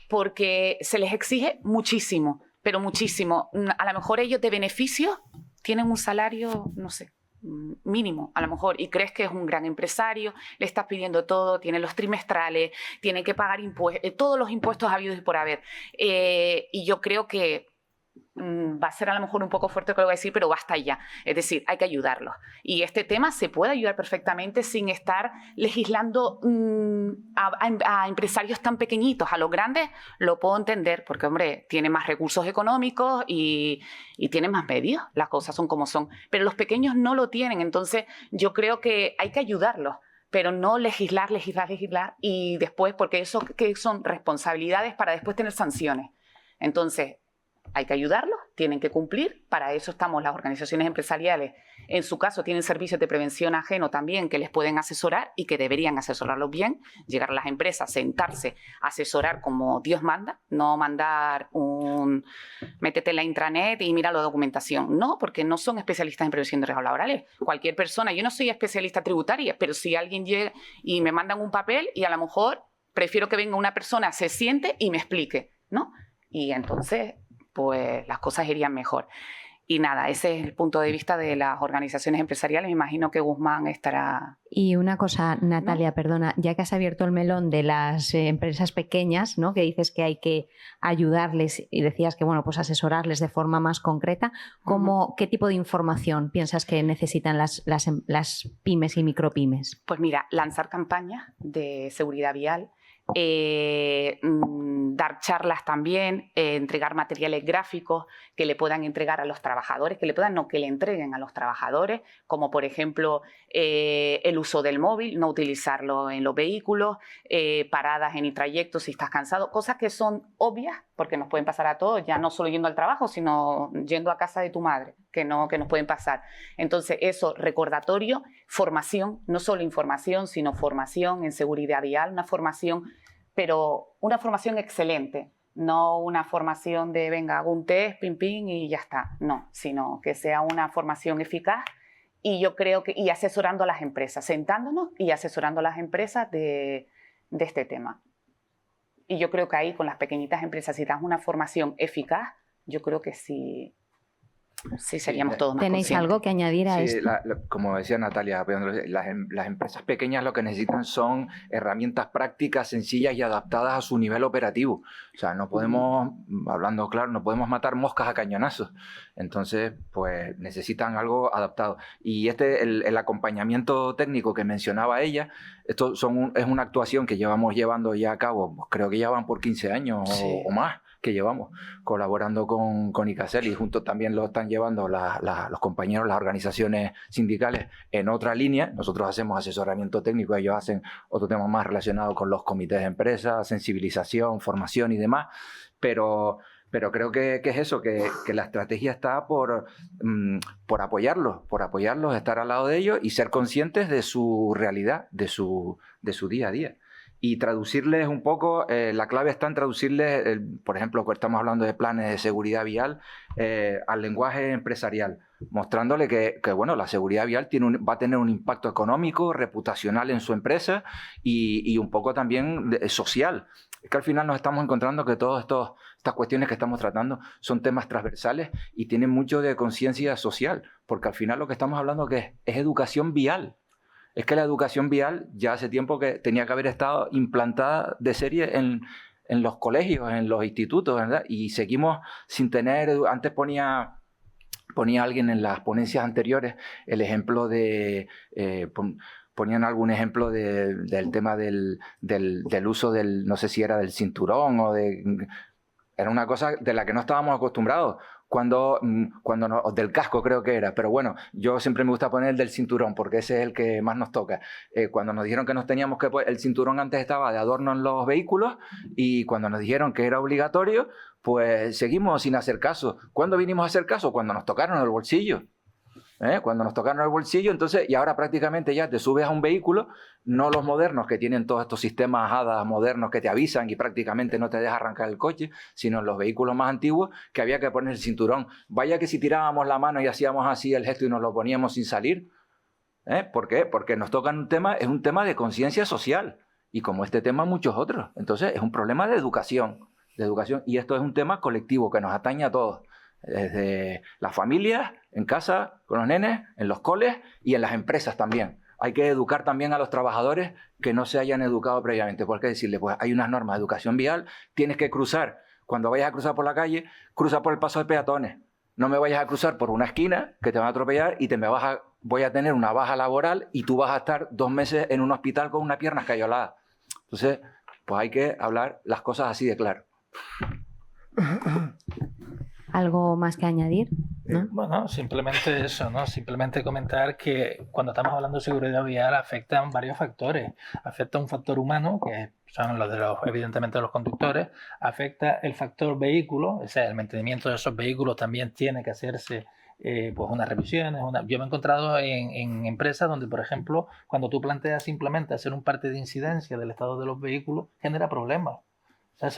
porque se les exige muchísimo, pero muchísimo. A lo mejor ellos de beneficio tienen un salario, no sé, mínimo a lo mejor, y crees que es un gran empresario, le estás pidiendo todo, tiene los trimestrales, tiene que pagar todos los impuestos habidos y por haber. Y yo creo que va a ser a lo mejor un poco fuerte lo que voy a decir, pero basta ya. Es decir, hay que ayudarlos. Y este tema se puede ayudar perfectamente sin estar legislando a empresarios tan pequeñitos. A los grandes lo puedo entender porque, hombre, tienen más recursos económicos y tienen más medios. Las cosas son como son. Pero los pequeños no lo tienen. Entonces, yo creo que hay que ayudarlos, pero no legislar y después, porque eso que son responsabilidades para después tener sanciones. Entonces, hay que ayudarlos, tienen que cumplir, para eso estamos las organizaciones empresariales. En su caso tienen servicios de prevención ajeno también que les pueden asesorar y que deberían asesorarlos bien, llegar a las empresas, sentarse, asesorar como Dios manda, no mandar métete en la intranet y mira la documentación. No, porque no son especialistas en prevención de riesgos laborales. Cualquier persona, yo no soy especialista tributaria, pero si alguien llega y me mandan un papel y a lo mejor prefiero que venga una persona, se siente y me explique, ¿no? Y entonces pues las cosas irían mejor. Y nada, ese es el punto de vista de las organizaciones empresariales. Me imagino que Guzmán estará... Y una cosa, Natalia, ¿no? Perdona, ya que has abierto el melón de las empresas pequeñas, ¿no? Que dices que hay que ayudarles y decías que, bueno, pues asesorarles de forma más concreta, ¿qué tipo de información piensas que necesitan las pymes y micropymes? Pues mira, lanzar campañas de seguridad vial, dar charlas también, entregar materiales gráficos que le puedan entregar a los trabajadores, que le entreguen a los trabajadores, como por ejemplo el uso del móvil, no utilizarlo en los vehículos, paradas en el trayecto si estás cansado, cosas que son obvias porque nos pueden pasar a todos, ya no solo yendo al trabajo, sino yendo a casa de tu madre, que nos pueden pasar. Entonces eso, recordatorio, formación, no solo información, sino formación en seguridad vial, una formación, pero una formación excelente, no una formación de venga, hago un test, pim, pim y ya está, no, sino que sea una formación eficaz y yo creo que, y asesorando a las empresas, sentándonos y asesorando a las empresas de este tema. Y yo creo que ahí con las pequeñitas empresas, si das una formación eficaz, yo creo que sí seríamos todos más ¿Tenéis conscientes. algo que añadir a esto? Como decía Natalia, las empresas pequeñas lo que necesitan son herramientas prácticas, sencillas y adaptadas a su nivel operativo. O sea, no podemos, hablando claro, no podemos matar moscas a cañonazos. Entonces, pues necesitan algo adaptado. Y el acompañamiento técnico que mencionaba ella, esto es una actuación que llevamos llevando ya a cabo, pues creo que ya van por 15 años o más que llevamos colaborando con ICASEL, y juntos también lo están llevando los compañeros, las organizaciones sindicales en otra línea. Nosotros hacemos asesoramiento técnico, ellos hacen otro tema más relacionado con los comités de empresa, sensibilización, formación y demás, pero creo que es eso, que la estrategia está por apoyarlos, estar al lado de ellos y ser conscientes de su realidad, de su día a día. Y traducirles un poco, la clave está en traducirles, por ejemplo, cuando estamos hablando de planes de seguridad vial, al lenguaje empresarial, mostrándole que bueno, la seguridad vial va a tener un impacto económico, reputacional en su empresa y un poco también social. Es que al final nos estamos encontrando que todas estas cuestiones que estamos tratando son temas transversales y tienen mucho de conciencia social, porque al final lo que estamos hablando es educación vial. Es que la educación vial ya hace tiempo que tenía que haber estado implantada de serie en los colegios, en los institutos, ¿verdad? Y seguimos sin tener. Antes ponía alguien en las ponencias anteriores el ejemplo de... ponían algún ejemplo del tema del uso del, no sé si era del cinturón o de... Era una cosa de la que no estábamos acostumbrados. Del casco creo que era, pero bueno, yo siempre me gusta poner el del cinturón porque ese es el que más nos toca. Cuando nos dijeron que nos teníamos que poner, el cinturón antes estaba de adorno en los vehículos, y cuando nos dijeron que era obligatorio, pues seguimos sin hacer caso. ¿Cuándo vinimos a hacer caso? Cuando nos tocaron el bolsillo. Cuando nos tocaron el bolsillo, entonces, y ahora prácticamente ya te subes a un vehículo, no los modernos que tienen todos estos sistemas HADAS modernos que te avisan y prácticamente no te deja arrancar el coche, sino los vehículos más antiguos que había que poner el cinturón. Vaya que si tirábamos la mano y hacíamos así el gesto y nos lo poníamos sin salir. ¿Por qué? Porque nos tocan es un tema de conciencia social, y como este tema muchos otros. Entonces es un problema de educación, y esto es un tema colectivo que nos atañe a todos. Desde las familias, en casa, con los nenes, en los coles y en las empresas también. Hay que educar también a los trabajadores que no se hayan educado previamente. Porque decirle, pues hay unas normas de educación vial, tienes que cruzar. Cuando vayas a cruzar por la calle, cruza por el paso de peatones. No me vayas a cruzar por una esquina que te van a atropellar y voy a tener una baja laboral y tú vas a estar 2 meses en un hospital con una pierna escayolada. Entonces, pues hay que hablar las cosas así de claro. ¿Algo más que añadir? ¿No? Bueno, simplemente eso, ¿no? Simplemente comentar que cuando estamos hablando de seguridad vial afectan varios factores. Afecta un factor humano, que son evidentemente los conductores, afecta el factor vehículo, o sea, el mantenimiento de esos vehículos también tiene que hacerse pues unas revisiones. Yo me he encontrado en empresas donde, por ejemplo, cuando tú planteas simplemente hacer un parte de incidencia del estado de los vehículos, genera problemas. O sea,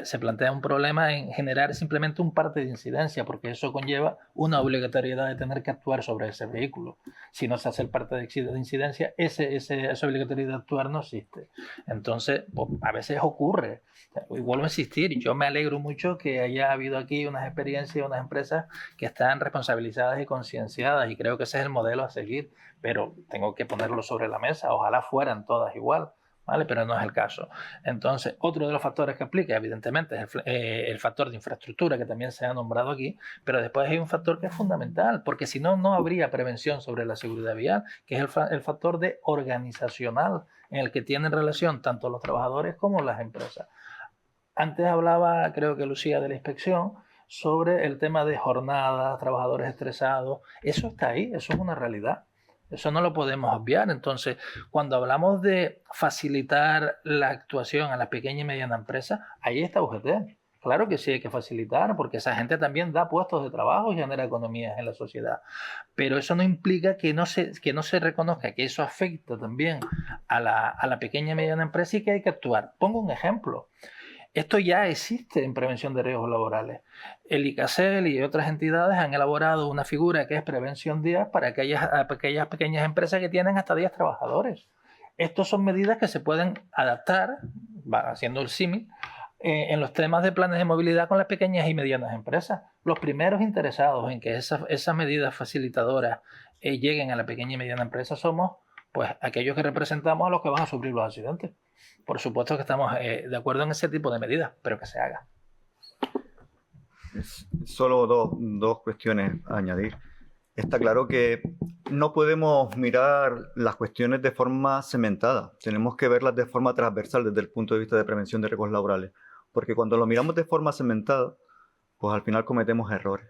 se plantea un problema en generar simplemente un parte de incidencia, porque eso conlleva una obligatoriedad de tener que actuar sobre ese vehículo. Si no se hace el parte de incidencia, esa obligatoriedad de actuar no existe. Entonces, pues, a veces ocurre. Y vuelvo a insistir, yo me alegro mucho que haya habido aquí unas experiencias, unas empresas que están responsabilizadas y concienciadas, y creo que ese es el modelo a seguir, pero tengo que ponerlo sobre la mesa. Ojalá fueran todas igual, ¿vale? Pero no es el caso. Entonces, otro de los factores que aplica, evidentemente, es el factor de infraestructura, que también se ha nombrado aquí, pero después hay un factor que es fundamental, porque si no, no habría prevención sobre la seguridad vial, que es el factor de organizacional, en el que tienen relación tanto los trabajadores como las empresas. Antes hablaba, creo que Lucía, de la inspección, sobre el tema de jornadas, trabajadores estresados. Eso está ahí, eso es una realidad. Eso no lo podemos obviar. Entonces, cuando hablamos de facilitar la actuación a la pequeña y mediana empresa, ahí está UGT. Claro que sí hay que facilitar, porque esa gente también da puestos de trabajo y genera economías en la sociedad. Pero eso no implica que no se reconozca que eso afecta también a la pequeña y mediana empresa y que hay que actuar. Pongo un ejemplo. Esto ya existe en prevención de riesgos laborales. El ICASEL y otras entidades han elaborado una figura que es prevención 10 para aquellas pequeñas empresas que tienen hasta 10 trabajadores. Estas son medidas que se pueden adaptar, haciendo el símil, en los temas de planes de movilidad con las pequeñas y medianas empresas. Los primeros interesados en que esas medidas facilitadoras lleguen a la pequeña y mediana empresa somos pues aquellos que representamos a los que van a sufrir los accidentes. Por supuesto que estamos de acuerdo en ese tipo de medidas, pero que se haga. Solo dos cuestiones a añadir. Está claro que no podemos mirar las cuestiones de forma cementada. Tenemos que verlas de forma transversal desde el punto de vista de prevención de riesgos laborales. Porque cuando lo miramos de forma cementada, pues al final cometemos errores.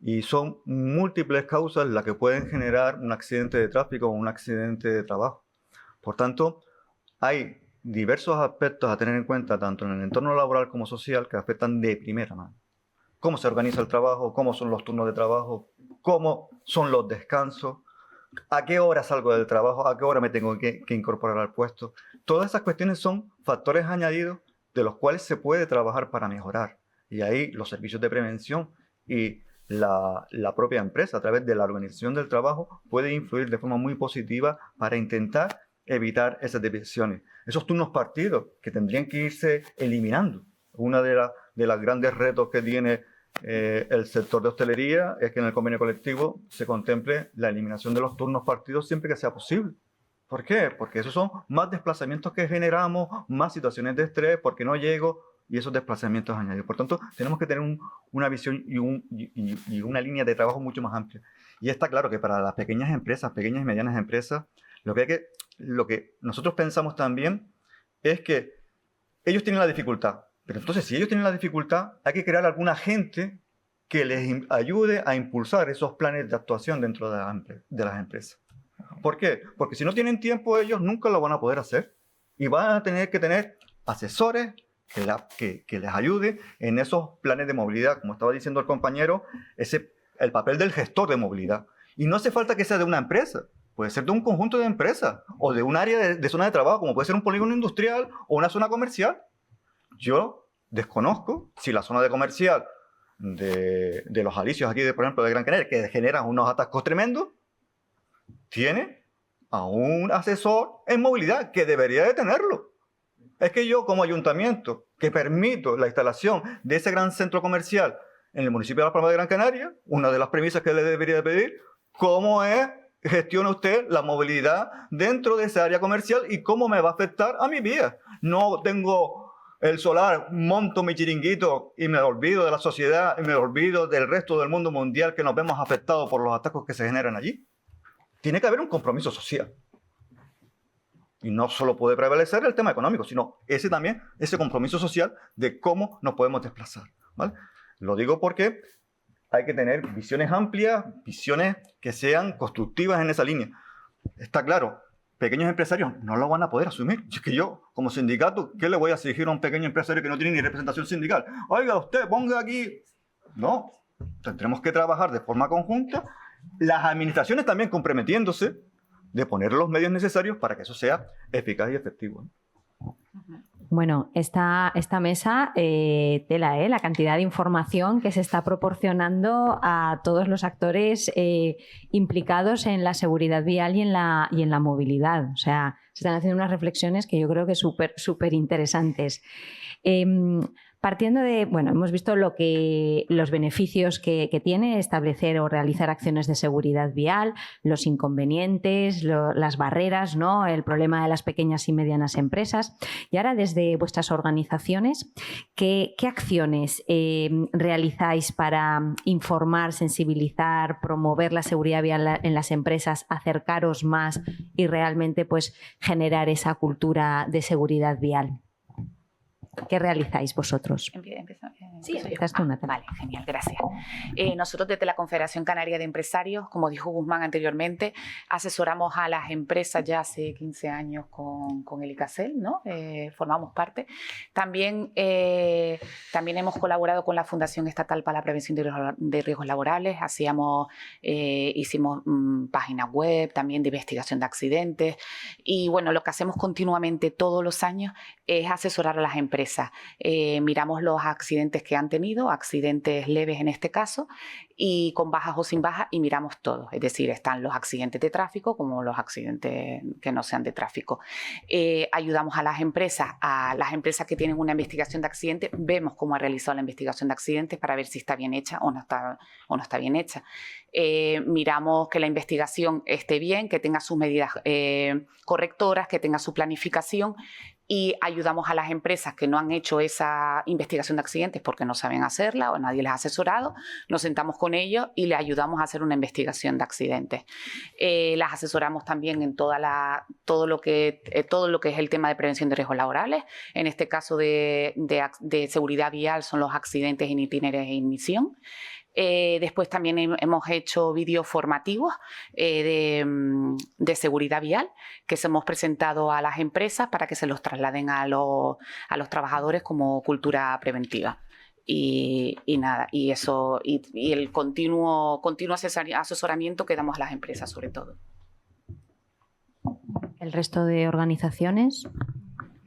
Y son múltiples causas las que pueden generar un accidente de tráfico o un accidente de trabajo. Por tanto, hay diversos aspectos a tener en cuenta, tanto en el entorno laboral como social, que afectan de primera mano. Cómo se organiza el trabajo, cómo son los turnos de trabajo, cómo son los descansos, a qué hora salgo del trabajo, a qué hora me tengo que incorporar al puesto. Todas esas cuestiones son factores añadidos de los cuales se puede trabajar para mejorar. Y ahí los servicios de prevención y la propia empresa, a través de la organización del trabajo, puede influir de forma muy positiva para intentar evitar esas desviaciones. Esos turnos partidos que tendrían que irse eliminando. Una de los grandes retos que tiene el sector de hostelería es que en el convenio colectivo se contemple la eliminación de los turnos partidos siempre que sea posible. ¿Por qué? Porque esos son más desplazamientos que generamos, más situaciones de estrés, porque no llego, y esos desplazamientos añadidos. Por tanto, tenemos que tener una visión y una línea de trabajo mucho más amplia. Y está claro que para las pequeñas empresas, pequeñas y medianas empresas, lo que nosotros pensamos también es que ellos tienen la dificultad, Pero entonces, si ellos tienen la dificultad, hay que crear algún agente que les ayude a impulsar esos planes de actuación dentro de las empresas. ¿Por qué? Porque si no tienen tiempo, ellos nunca lo van a poder hacer. Y van a tener que tener asesores que les ayuden en esos planes de movilidad. Como estaba diciendo el compañero, el papel del gestor de movilidad. Y no hace falta que sea de una empresa. Puede ser de un conjunto de empresas o de un área de zona de trabajo, como puede ser un polígono industrial o una zona comercial. Yo desconozco si la zona de comercial de los Alicios aquí, por ejemplo, de Gran Canaria, que generan unos atascos tremendos, tiene a un asesor en movilidad que debería de tenerlo. Es que yo, como ayuntamiento, que permito la instalación de ese gran centro comercial en el municipio de Las Palmas de Gran Canaria, una de las premisas que le debería de pedir, ¿cómo gestiona usted la movilidad dentro de esa área comercial y cómo me va a afectar a mi vida? No tengo el solar, monto mi chiringuito y me olvido de la sociedad y me olvido del resto del mundo mundial que nos vemos afectados por los atascos que se generan allí. Tiene que haber un compromiso social. Y no solo puede prevalecer el tema económico, sino ese compromiso social de cómo nos podemos desplazar, ¿vale? Lo digo porque hay que tener visiones amplias, visiones que sean constructivas en esa línea. Está claro, pequeños empresarios no lo van a poder asumir. Es que yo, como sindicato, ¿qué le voy a exigir a un pequeño empresario que no tiene ni representación sindical? Oiga, usted ponga aquí... No, tendremos que trabajar de forma conjunta, las administraciones también comprometiéndose de poner los medios necesarios para que eso sea eficaz y efectivo. Bueno, esta mesa, la cantidad de información que se está proporcionando a todos los actores implicados en la seguridad vial y en la movilidad. O sea, se están haciendo unas reflexiones que yo creo que súper interesantes. Partiendo de, hemos visto los beneficios que tiene establecer o realizar acciones de seguridad vial, los inconvenientes, las barreras, ¿no? El problema de las pequeñas y medianas empresas. Y ahora, desde vuestras organizaciones, ¿qué acciones realizáis para informar, sensibilizar, promover la seguridad vial en las empresas, acercaros más y realmente generar esa cultura de seguridad vial? ¿Qué realizáis vosotros? Sí, empiezas tú, Natalia. Vale, genial, gracias. Nosotros desde la Confederación Canaria de Empresarios, como dijo Guzmán anteriormente, asesoramos a las empresas ya hace 15 años con el ICASEL, ¿no? Formamos parte. También hemos colaborado con la Fundación Estatal para la Prevención de Riesgos Laborales. Hicimos páginas web, también de investigación de accidentes. Y bueno, lo que hacemos continuamente todos los años es asesorar a las empresas. Miramos los accidentes que han tenido, accidentes leves en este caso, y con bajas o sin bajas, y miramos todo. Es decir, están los accidentes de tráfico como los accidentes que no sean de tráfico. Ayudamos a las empresas que tienen una investigación de accidentes, vemos cómo ha realizado la investigación de accidentes para ver si está bien hecha o no está bien hecha. Miramos que la investigación esté bien, que tenga sus medidas correctoras, que tenga su planificación, y ayudamos a las empresas que no han hecho esa investigación de accidentes porque no saben hacerla o nadie les ha asesorado. Nos sentamos con ellos y les ayudamos a hacer una investigación de accidentes. Las asesoramos también en todo lo que es el tema de prevención de riesgos laborales. En este caso de seguridad vial son los accidentes en itineres e ignición. Después también hemos hecho vídeos formativos de seguridad vial que se hemos presentado a las empresas para que se los trasladen a los trabajadores como cultura preventiva. Y el continuo asesoramiento que damos a las empresas sobre todo. ¿El resto de organizaciones?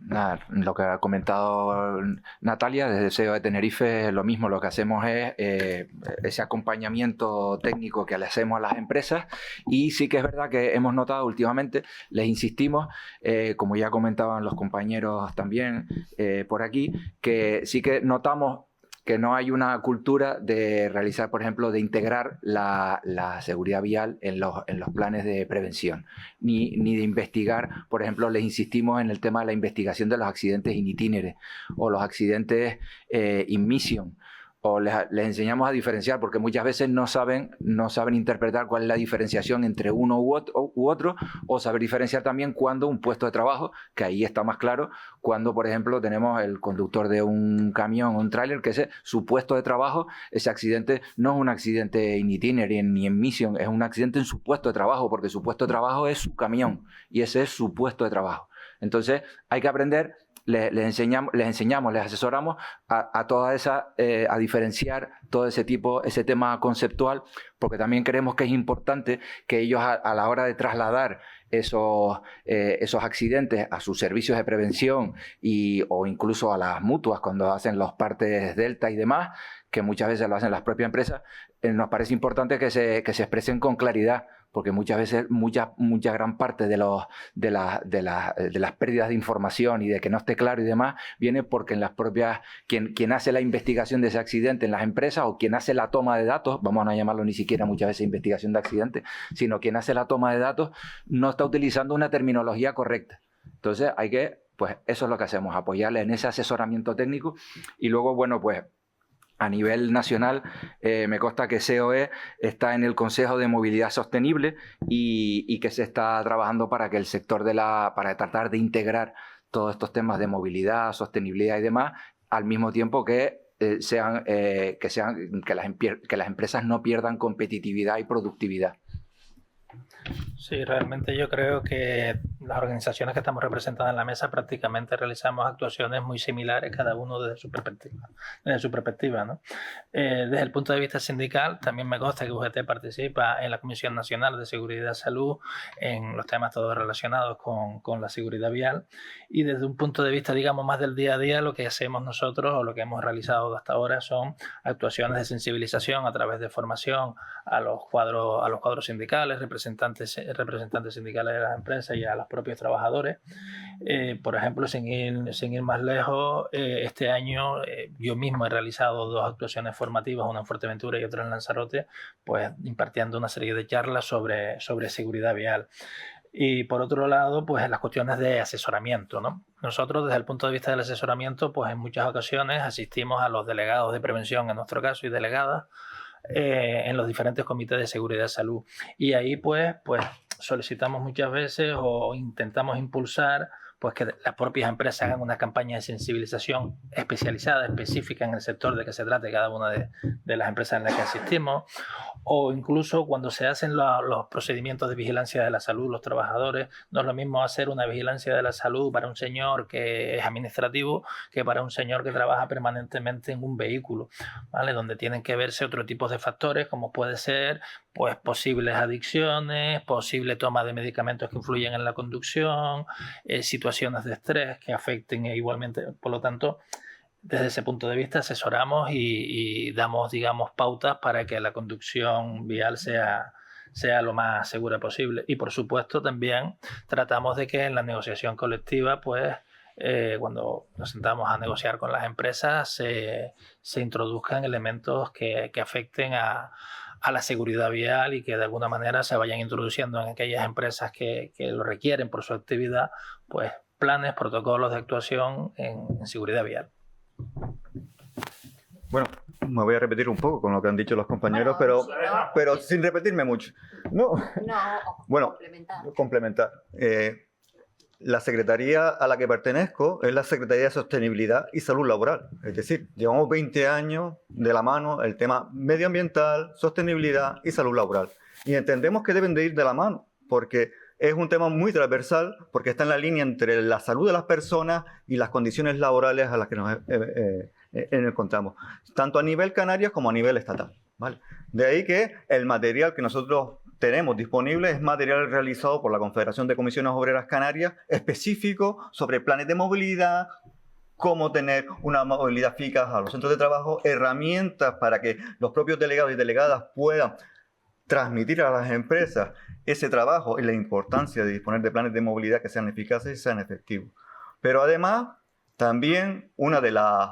Nada, lo que ha comentado Natalia, desde SEO de Tenerife, lo mismo, lo que hacemos es ese acompañamiento técnico que le hacemos a las empresas, y sí que es verdad que hemos notado últimamente, les insistimos, como ya comentaban los compañeros también por aquí, que sí que notamos que no hay una cultura de realizar, por ejemplo, de integrar la seguridad vial en los planes de prevención, ni de investigar. Por ejemplo, les insistimos en el tema de la investigación de los accidentes in itinere o los accidentes in mission, o les enseñamos a diferenciar, porque muchas veces no saben interpretar cuál es la diferenciación entre uno u otro, o saber diferenciar también cuando un puesto de trabajo, que ahí está más claro, cuando, por ejemplo, tenemos el conductor de un camión o un tráiler, que su puesto de trabajo, ese accidente no es un accidente in itinere ni en misión, es un accidente en su puesto de trabajo, porque su puesto de trabajo es su camión, y ese es su puesto de trabajo. Entonces, hay que aprender. Les enseñamos, les asesoramos a toda esa, a diferenciar todo ese tema conceptual, porque también creemos que es importante que ellos a la hora de trasladar esos accidentes a sus servicios de prevención o incluso a las mutuas cuando hacen los partes Delta y demás, que muchas veces lo hacen las propias empresas, nos parece importante que se expresen con claridad, porque muchas veces, mucha gran parte de las pérdidas de información y de que no esté claro y demás, viene porque en las propias, quien hace la investigación de ese accidente en las empresas o quien hace la toma de datos, vamos a no llamarlo ni siquiera muchas veces investigación de accidente, sino quien hace la toma de datos no está utilizando una terminología correcta. Entonces pues eso es lo que hacemos, apoyarles en ese asesoramiento técnico y luego, bueno, pues a nivel nacional, me consta que COE está en el Consejo de Movilidad Sostenible y que se está trabajando para que el sector para tratar de integrar todos estos temas de movilidad, sostenibilidad y demás, al mismo tiempo que las empresas no pierdan competitividad y productividad. Sí, realmente yo creo que las organizaciones que estamos representadas en la mesa prácticamente realizamos actuaciones muy similares, cada uno desde su perspectiva, ¿no? Desde el punto de vista sindical, también me consta que UGT participa en la Comisión Nacional de Seguridad y Salud en los temas todos relacionados con la seguridad vial, y desde un punto de vista, digamos, más del día a día, lo que hacemos nosotros o lo que hemos realizado hasta ahora son actuaciones de sensibilización a través de formación a los cuadros sindicales, representantes sindicales de las empresas y a los propios trabajadores. Por ejemplo, sin ir más lejos, este año yo mismo he realizado 2 actuaciones formativas, una en Fuerteventura y otra en Lanzarote, pues impartiendo una serie de charlas sobre seguridad vial. Y por otro lado, pues en las cuestiones de asesoramiento, ¿no? Nosotros, desde el punto de vista del asesoramiento, pues en muchas ocasiones asistimos a los delegados de prevención, en nuestro caso, y delegadas, en los diferentes comités de seguridad y salud. Y ahí pues solicitamos muchas veces o intentamos impulsar pues que las propias empresas hagan una campaña de sensibilización especializada, específica en el sector de que se trate cada una de las empresas en las que asistimos, o incluso cuando se hacen los procedimientos de vigilancia de la salud, los trabajadores, no es lo mismo hacer una vigilancia de la salud para un señor que es administrativo que para un señor que trabaja permanentemente en un vehículo, ¿vale? Donde tienen que verse otro tipo de factores, como puede ser pues posibles adicciones, posible toma de medicamentos que influyen en la conducción, situaciones de estrés que afecten igualmente. Por lo tanto, desde ese punto de vista asesoramos y damos, digamos, pautas para que la conducción vial sea lo más segura posible. Y por supuesto también tratamos de que en la negociación colectiva, pues cuando nos sentamos a negociar con las empresas, se introduzcan elementos que afecten a la seguridad vial y que de alguna manera se vayan introduciendo en aquellas empresas que lo requieren por su actividad, pues planes, protocolos de actuación en seguridad vial. Bueno, me voy a repetir un poco con lo que han dicho los compañeros, pero sin repetirme mucho. Bueno, complementar. La secretaría a la que pertenezco es la Secretaría de Sostenibilidad y Salud Laboral. Es decir, llevamos 20 años de la mano el tema medioambiental, sostenibilidad y salud laboral. Y entendemos que deben de ir de la mano, porque es un tema muy transversal, porque está en la línea entre la salud de las personas y las condiciones laborales a las que nos encontramos, tanto a nivel Canarias como a nivel estatal, ¿vale? De ahí que el material que nosotros tenemos disponible es material realizado por la Confederación de Comisiones Obreras Canarias, específico sobre planes de movilidad, cómo tener una movilidad eficaz a los centros de trabajo, herramientas para que los propios delegados y delegadas puedan transmitir a las empresas ese trabajo y la importancia de disponer de planes de movilidad que sean eficaces y sean efectivos. Pero además, también una de las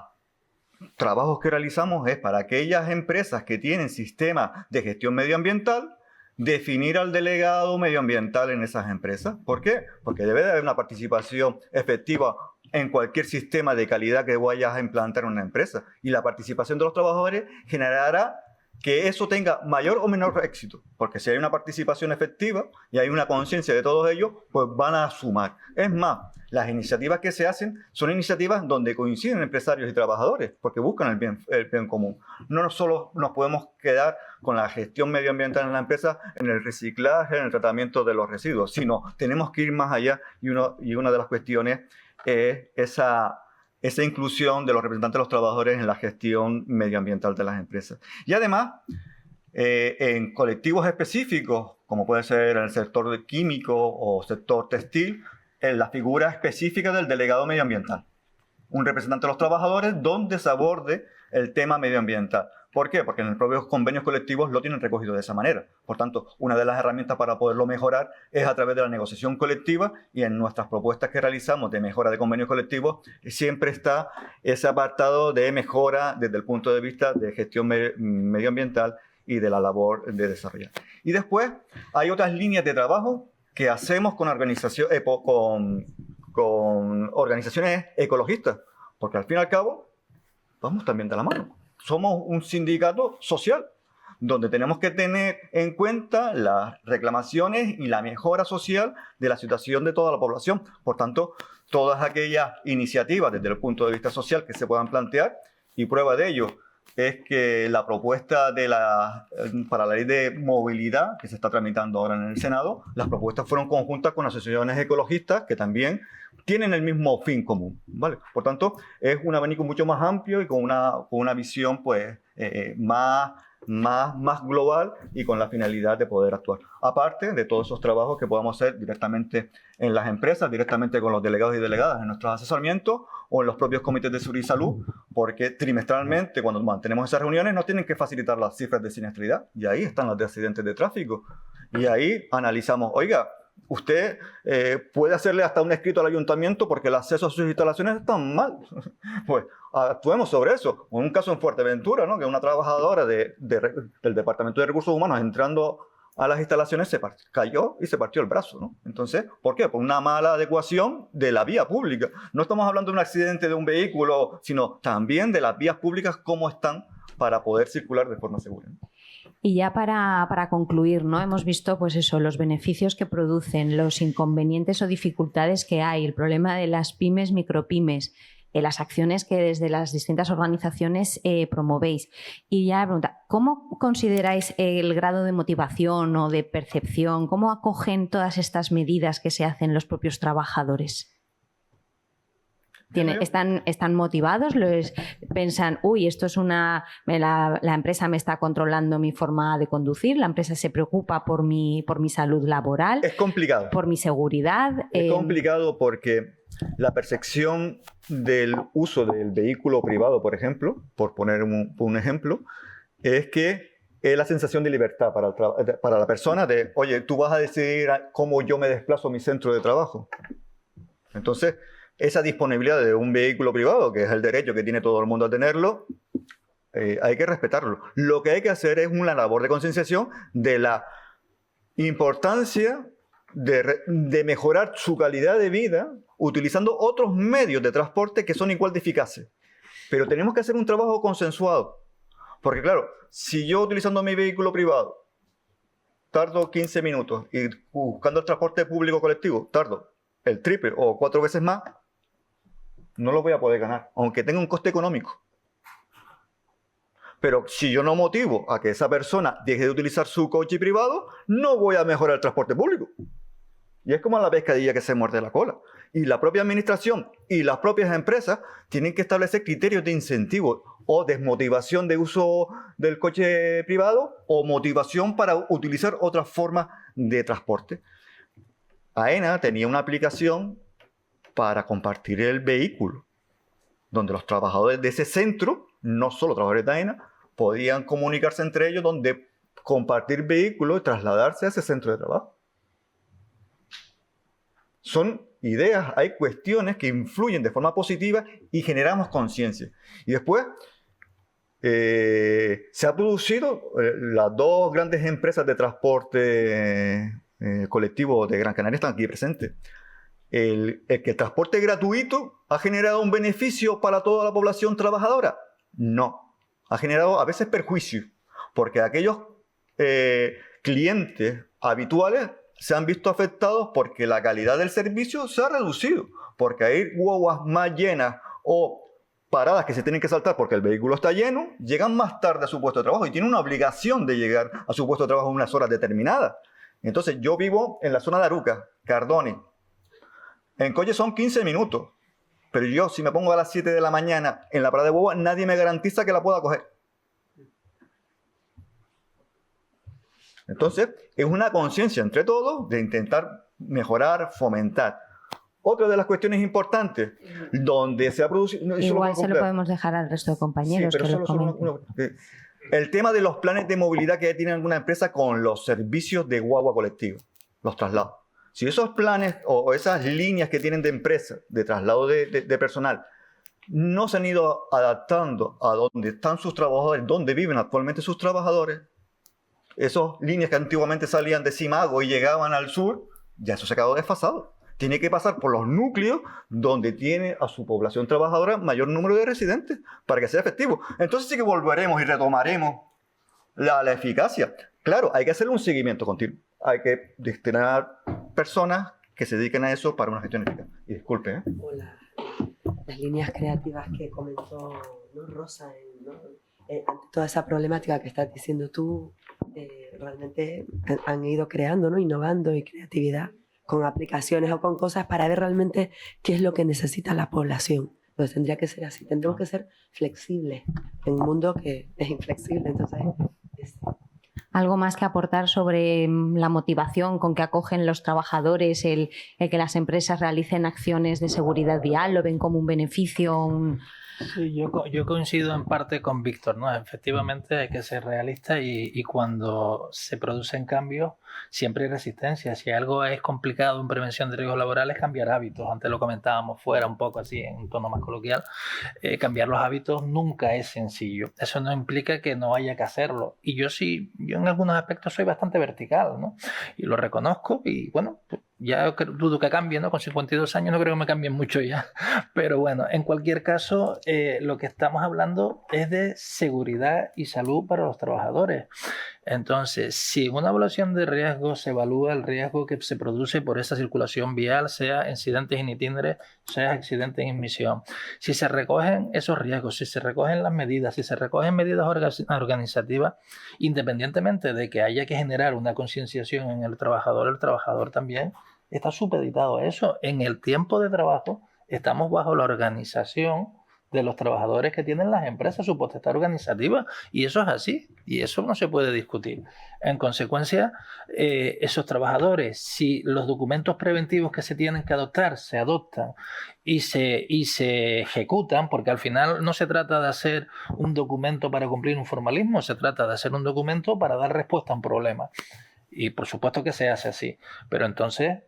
trabajos que realizamos es para aquellas empresas que tienen sistemas de gestión medioambiental, definir al delegado medioambiental en esas empresas. ¿Por qué? Porque debe de haber una participación efectiva en cualquier sistema de calidad que vayas a implantar en una empresa. Y la participación de los trabajadores generará que eso tenga mayor o menor éxito, porque si hay una participación efectiva y hay una conciencia de todos ellos, pues van a sumar. Es más, las iniciativas que se hacen son iniciativas donde coinciden empresarios y trabajadores, porque buscan el bien común. No solo nos podemos quedar con la gestión medioambiental en la empresa, en el reciclaje, en el tratamiento de los residuos, sino tenemos que ir más allá y una de las cuestiones es esa inclusión de los representantes de los trabajadores en la gestión medioambiental de las empresas. Y además, en colectivos específicos, como puede ser en el sector químico o sector textil, en la figura específica del delegado medioambiental. Un representante de los trabajadores donde se aborde el tema medioambiental. ¿Por qué? Porque en los propios convenios colectivos lo tienen recogido de esa manera. Por tanto, una de las herramientas para poderlo mejorar es a través de la negociación colectiva, y en nuestras propuestas que realizamos de mejora de convenios colectivos siempre está ese apartado de mejora desde el punto de vista de gestión medioambiental y de la labor de desarrollar. Y después hay otras líneas de trabajo que hacemos con organizaciones ecologistas, porque al fin y al cabo vamos también de la mano. Somos un sindicato social donde tenemos que tener en cuenta las reclamaciones y la mejora social de la situación de toda la población. Por tanto, todas aquellas iniciativas desde el punto de vista social que se puedan plantear, y prueba de ello es que la propuesta para la ley de movilidad que se está tramitando ahora en el Senado, las propuestas fueron conjuntas con asociaciones ecologistas que también tienen el mismo fin común, ¿vale? Por tanto, es un abanico mucho más amplio y con una visión pues, más global y con la finalidad de poder actuar. Aparte de todos esos trabajos que podamos hacer directamente en las empresas, directamente con los delegados y delegadas en nuestros asesoramientos o en los propios comités de seguridad y salud, porque trimestralmente, cuando mantenemos esas reuniones, nos tienen que facilitar las cifras de siniestralidad, y ahí están las de accidentes de tráfico. Y ahí analizamos, oiga, usted puede hacerle hasta un escrito al ayuntamiento porque el acceso a sus instalaciones están mal. Pues actuemos sobre eso. Un caso en Fuerteventura, ¿no? Que una trabajadora del Departamento de Recursos Humanos entrando a las instalaciones se cayó y se partió el brazo, ¿no? Entonces, ¿por qué? Por una mala adecuación de la vía pública. No estamos hablando de un accidente de un vehículo, sino también de las vías públicas, cómo están para poder circular de forma segura, ¿no? Y ya para concluir, ¿no? Hemos visto pues eso, los beneficios que producen, los inconvenientes o dificultades que hay, el problema de las pymes, micropymes, las acciones que desde las distintas organizaciones promovéis. Y ya la pregunta, ¿cómo consideráis el grado de motivación o de percepción? ¿Cómo acogen todas estas medidas que se hacen los propios trabajadores? ¿Están motivados? ¿Piensan, uy, esto es la empresa me está controlando mi forma de conducir, la empresa se preocupa por mi salud laboral? Es complicado. Por mi seguridad. Es complicado porque la percepción del uso del vehículo privado, por ejemplo, por poner un ejemplo, es que es la sensación de libertad para la persona de, oye, tú vas a decidir cómo yo me desplazo a mi centro de trabajo. Entonces, esa disponibilidad de un vehículo privado, que es el derecho que tiene todo el mundo a tenerlo, hay que respetarlo. Lo que hay que hacer es una labor de concienciación de la importancia de mejorar su calidad de vida utilizando otros medios de transporte que son igual de eficaces. Pero tenemos que hacer un trabajo consensuado. Porque claro, si yo utilizando mi vehículo privado tardo 15 minutos y buscando el transporte público colectivo tardo el triple o 4 veces más, no lo voy a poder ganar, aunque tenga un coste económico. Pero si yo no motivo a que esa persona deje de utilizar su coche privado, no voy a mejorar el transporte público. Y es como la pescadilla que se muerde la cola. Y la propia administración y las propias empresas tienen que establecer criterios de incentivo o desmotivación de uso del coche privado o motivación para utilizar otras formas de transporte. AENA tenía una aplicación para compartir el vehículo, donde los trabajadores de ese centro, no solo trabajadores de AENA, podían comunicarse entre ellos, donde compartir vehículos y trasladarse a ese centro de trabajo. Son ideas, hay cuestiones que influyen de forma positiva y generamos conciencia. Y después se ha producido, las dos grandes empresas de transporte colectivo de Gran Canaria están aquí presentes. que el transporte gratuito ha generado un beneficio para toda la población trabajadora. No, ha generado a veces perjuicio, porque aquellos clientes habituales se han visto afectados porque la calidad del servicio se ha reducido, porque hay guaguas más llenas o paradas que se tienen que saltar porque el vehículo está lleno, llegan más tarde a su puesto de trabajo y tienen una obligación de llegar a su puesto de trabajo en unas horas determinadas. Entonces, yo vivo en la zona de Aruca, Cardone. En coche son 15 minutos, pero yo si me pongo a las 7 de la mañana en la parada de guagua, nadie me garantiza que la pueda coger. Entonces, es una conciencia entre todos de intentar mejorar, fomentar. Otra de las cuestiones importantes, donde se ha producido... Igual se lo podemos dejar al resto de compañeros. Sí, pero que solo el tema de los planes de movilidad que tienen alguna empresa con los servicios de guagua colectiva, los traslados. Si esos planes o esas líneas que tienen de empresa, de traslado de personal, no se han ido adaptando a donde están sus trabajadores, donde viven actualmente sus trabajadores, esas líneas que antiguamente salían de Simago y llegaban al sur, ya eso se ha quedado desfasado. Tiene que pasar por los núcleos donde tiene a su población trabajadora mayor número de residentes para que sea efectivo. Entonces sí que volveremos y retomaremos la eficacia. Claro, hay que hacer un seguimiento continuo. Hay que destinar personas que se dediquen a eso para una gestión eficaz. Y disculpe, ¿eh? O las líneas creativas que comentó, ¿no? Rosa, ¿no? Ante toda esa problemática que estás diciendo tú, realmente han ido creando, ¿no? Innovando y creatividad con aplicaciones o con cosas para ver realmente qué es lo que necesita la población. Entonces tendría que ser así, tendremos que ser flexibles en un mundo que es inflexible. Entonces, ¿algo más que aportar sobre la motivación con que acogen los trabajadores, el que las empresas realicen acciones de seguridad vial? ¿Lo ven como un beneficio? Sí, yo coincido en parte con Víctor, ¿no? Efectivamente hay que ser realista y cuando se producen cambios siempre hay resistencia. Si algo es complicado en prevención de riesgos laborales, cambiar hábitos. Antes lo comentábamos fuera un poco así en un tono más coloquial. Cambiar los hábitos nunca es sencillo. Eso no implica que no haya que hacerlo. Y yo en algunos aspectos soy bastante vertical, ¿no? Y lo reconozco y bueno, ya dudo que cambie, ¿no? Con 52 años no creo que me cambien mucho ya. Pero bueno, en cualquier caso, lo que estamos hablando es de seguridad y salud para los trabajadores. Entonces, si en una evaluación de riesgo se evalúa el riesgo que se produce por esa circulación vial, sea incidentes in itinere, sea accidentes en misión, si se recogen esos riesgos, si se recogen las medidas, si se recogen medidas organizativas, independientemente de que haya que generar una concienciación en el trabajador también está supeditado a eso. En el tiempo de trabajo estamos bajo la organización de los trabajadores que tienen las empresas, su potestad organizativa, y eso es así, y eso no se puede discutir. En consecuencia, esos trabajadores, si los documentos preventivos que se tienen que adoptar se adoptan y se ejecutan, porque al final no se trata de hacer un documento para cumplir un formalismo, se trata de hacer un documento para dar respuesta a un problema. Y por supuesto que se hace así, pero entonces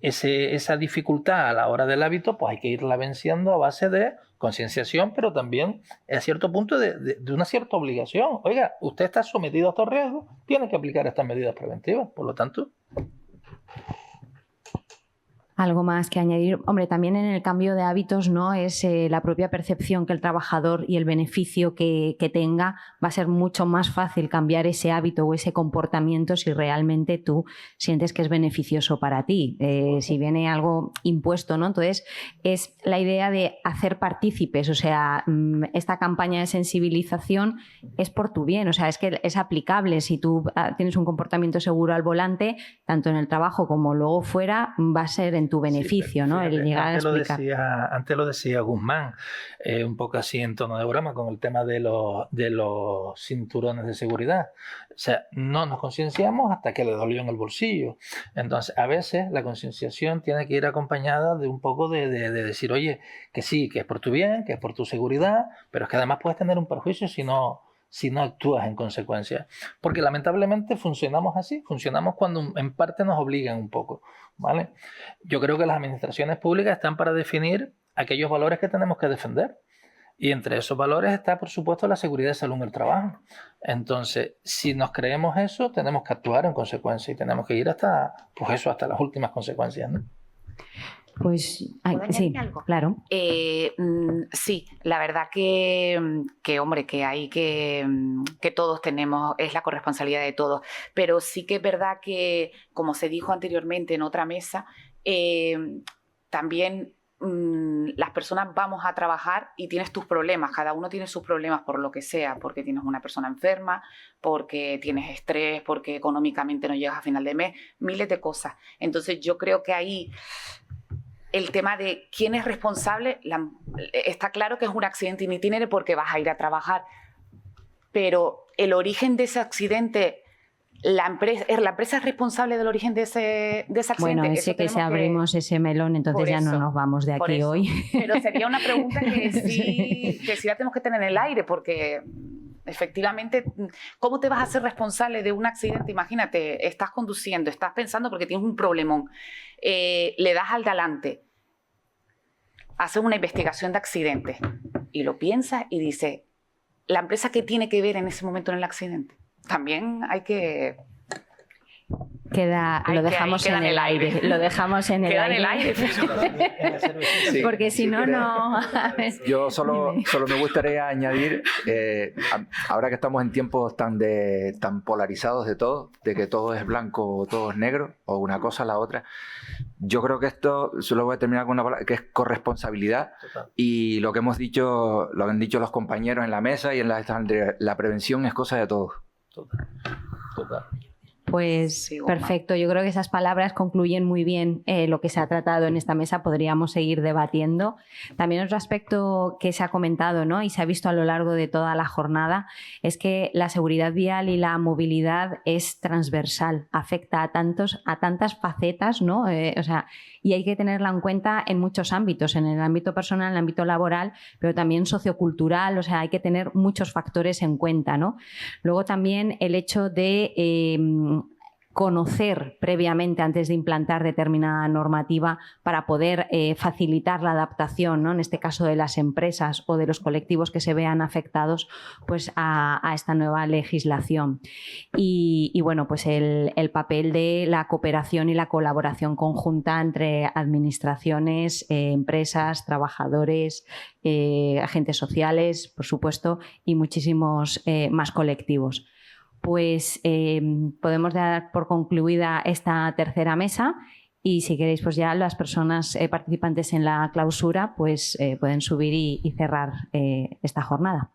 esa dificultad a la hora del hábito, pues hay que irla venciendo a base de concienciación, pero también a cierto punto de una cierta obligación. Oiga, usted está sometido a estos riesgos, tiene que aplicar estas medidas preventivas, por lo tanto... Algo más que añadir. Hombre, también en el cambio de hábitos, ¿no? Es la propia percepción que el trabajador y el beneficio que tenga. Va a ser mucho más fácil cambiar ese hábito o ese comportamiento si realmente tú sientes que es beneficioso para ti. Si viene algo impuesto, ¿no? Entonces, es la idea de hacer partícipes. O sea, esta campaña de sensibilización es por tu bien. O sea, es que es aplicable. Si tú tienes un comportamiento seguro al volante, tanto en el trabajo como luego fuera, va a ser en tu beneficio, sí, ¿no? Fíjate, el llegar a explicar. Antes lo decía Guzmán, un poco así en tono de broma, con el tema de los cinturones de seguridad. O sea, no nos concienciamos hasta que le dolió en el bolsillo. Entonces, a veces la concienciación tiene que ir acompañada de un poco de decir, oye, que sí, que es por tu bien, que es por tu seguridad, pero es que además puedes tener un perjuicio si no actúas en consecuencia. Porque lamentablemente funcionamos así, funcionamos cuando en parte nos obligan un poco, ¿vale? Yo creo que las administraciones públicas están para definir aquellos valores que tenemos que defender. Y entre esos valores está, por supuesto, la seguridad y salud en el trabajo. Entonces, si nos creemos eso, tenemos que actuar en consecuencia y tenemos que ir hasta las últimas consecuencias, ¿no? Pues sí, algo? claro. Sí, la verdad que hombre, que todos tenemos, es la corresponsabilidad de todos, pero sí que es verdad que, como se dijo anteriormente en otra mesa, también las personas vamos a trabajar y tienes tus problemas, cada uno tiene sus problemas por lo que sea, porque tienes una persona enferma, porque tienes estrés, porque económicamente no llegas a final de mes, miles de cosas. Entonces yo creo que ahí el tema de quién es responsable, está claro que es un accidente in itinere porque vas a ir a trabajar, pero el origen de ese accidente, la empresa es responsable del origen de ese accidente. Bueno, ese que si abrimos ese melón, entonces ya no nos vamos de aquí hoy. Pero sería una pregunta que sí la tenemos que tener en el aire, porque efectivamente, ¿cómo te vas a hacer responsable de un accidente? Imagínate, estás conduciendo, estás pensando porque tienes un problemón, le das al talante, haces una investigación de accidentes y lo piensas y dices, ¿la empresa qué tiene que ver en ese momento en el accidente? También hay que... Lo dejamos en el aire. Lo dejamos en el aire. Sí, porque si no, no... Yo solo me gustaría añadir, ahora que estamos en tiempos tan polarizados de todo, de que todo es blanco o todo es negro, o una cosa o la otra, yo creo que esto, solo voy a terminar con una palabra, que es corresponsabilidad. Total. Y lo que hemos dicho, lo han dicho los compañeros en la mesa y en la prevención es cosa de todos. Total. Pues sí, perfecto, yo creo que esas palabras concluyen muy bien lo que se ha tratado en esta mesa, podríamos seguir debatiendo. También otro aspecto que se ha comentado, ¿no?, y se ha visto a lo largo de toda la jornada, es que la seguridad vial y la movilidad es transversal, afecta a tantas facetas, ¿no? Y hay que tenerla en cuenta en muchos ámbitos, en el ámbito personal, en el ámbito laboral, pero también sociocultural, hay que tener muchos factores en cuenta, ¿no? Luego también el hecho de conocer previamente antes de implantar determinada normativa para poder facilitar la adaptación, ¿no?, en este caso de las empresas o de los colectivos que se vean afectados pues a esta nueva legislación. Y bueno, pues el papel de la cooperación y la colaboración conjunta entre administraciones, empresas, trabajadores, agentes sociales, por supuesto, y muchísimos más colectivos. Pues podemos dar por concluida esta tercera mesa y si queréis pues ya las personas participantes en la clausura pues pueden subir y cerrar esta jornada.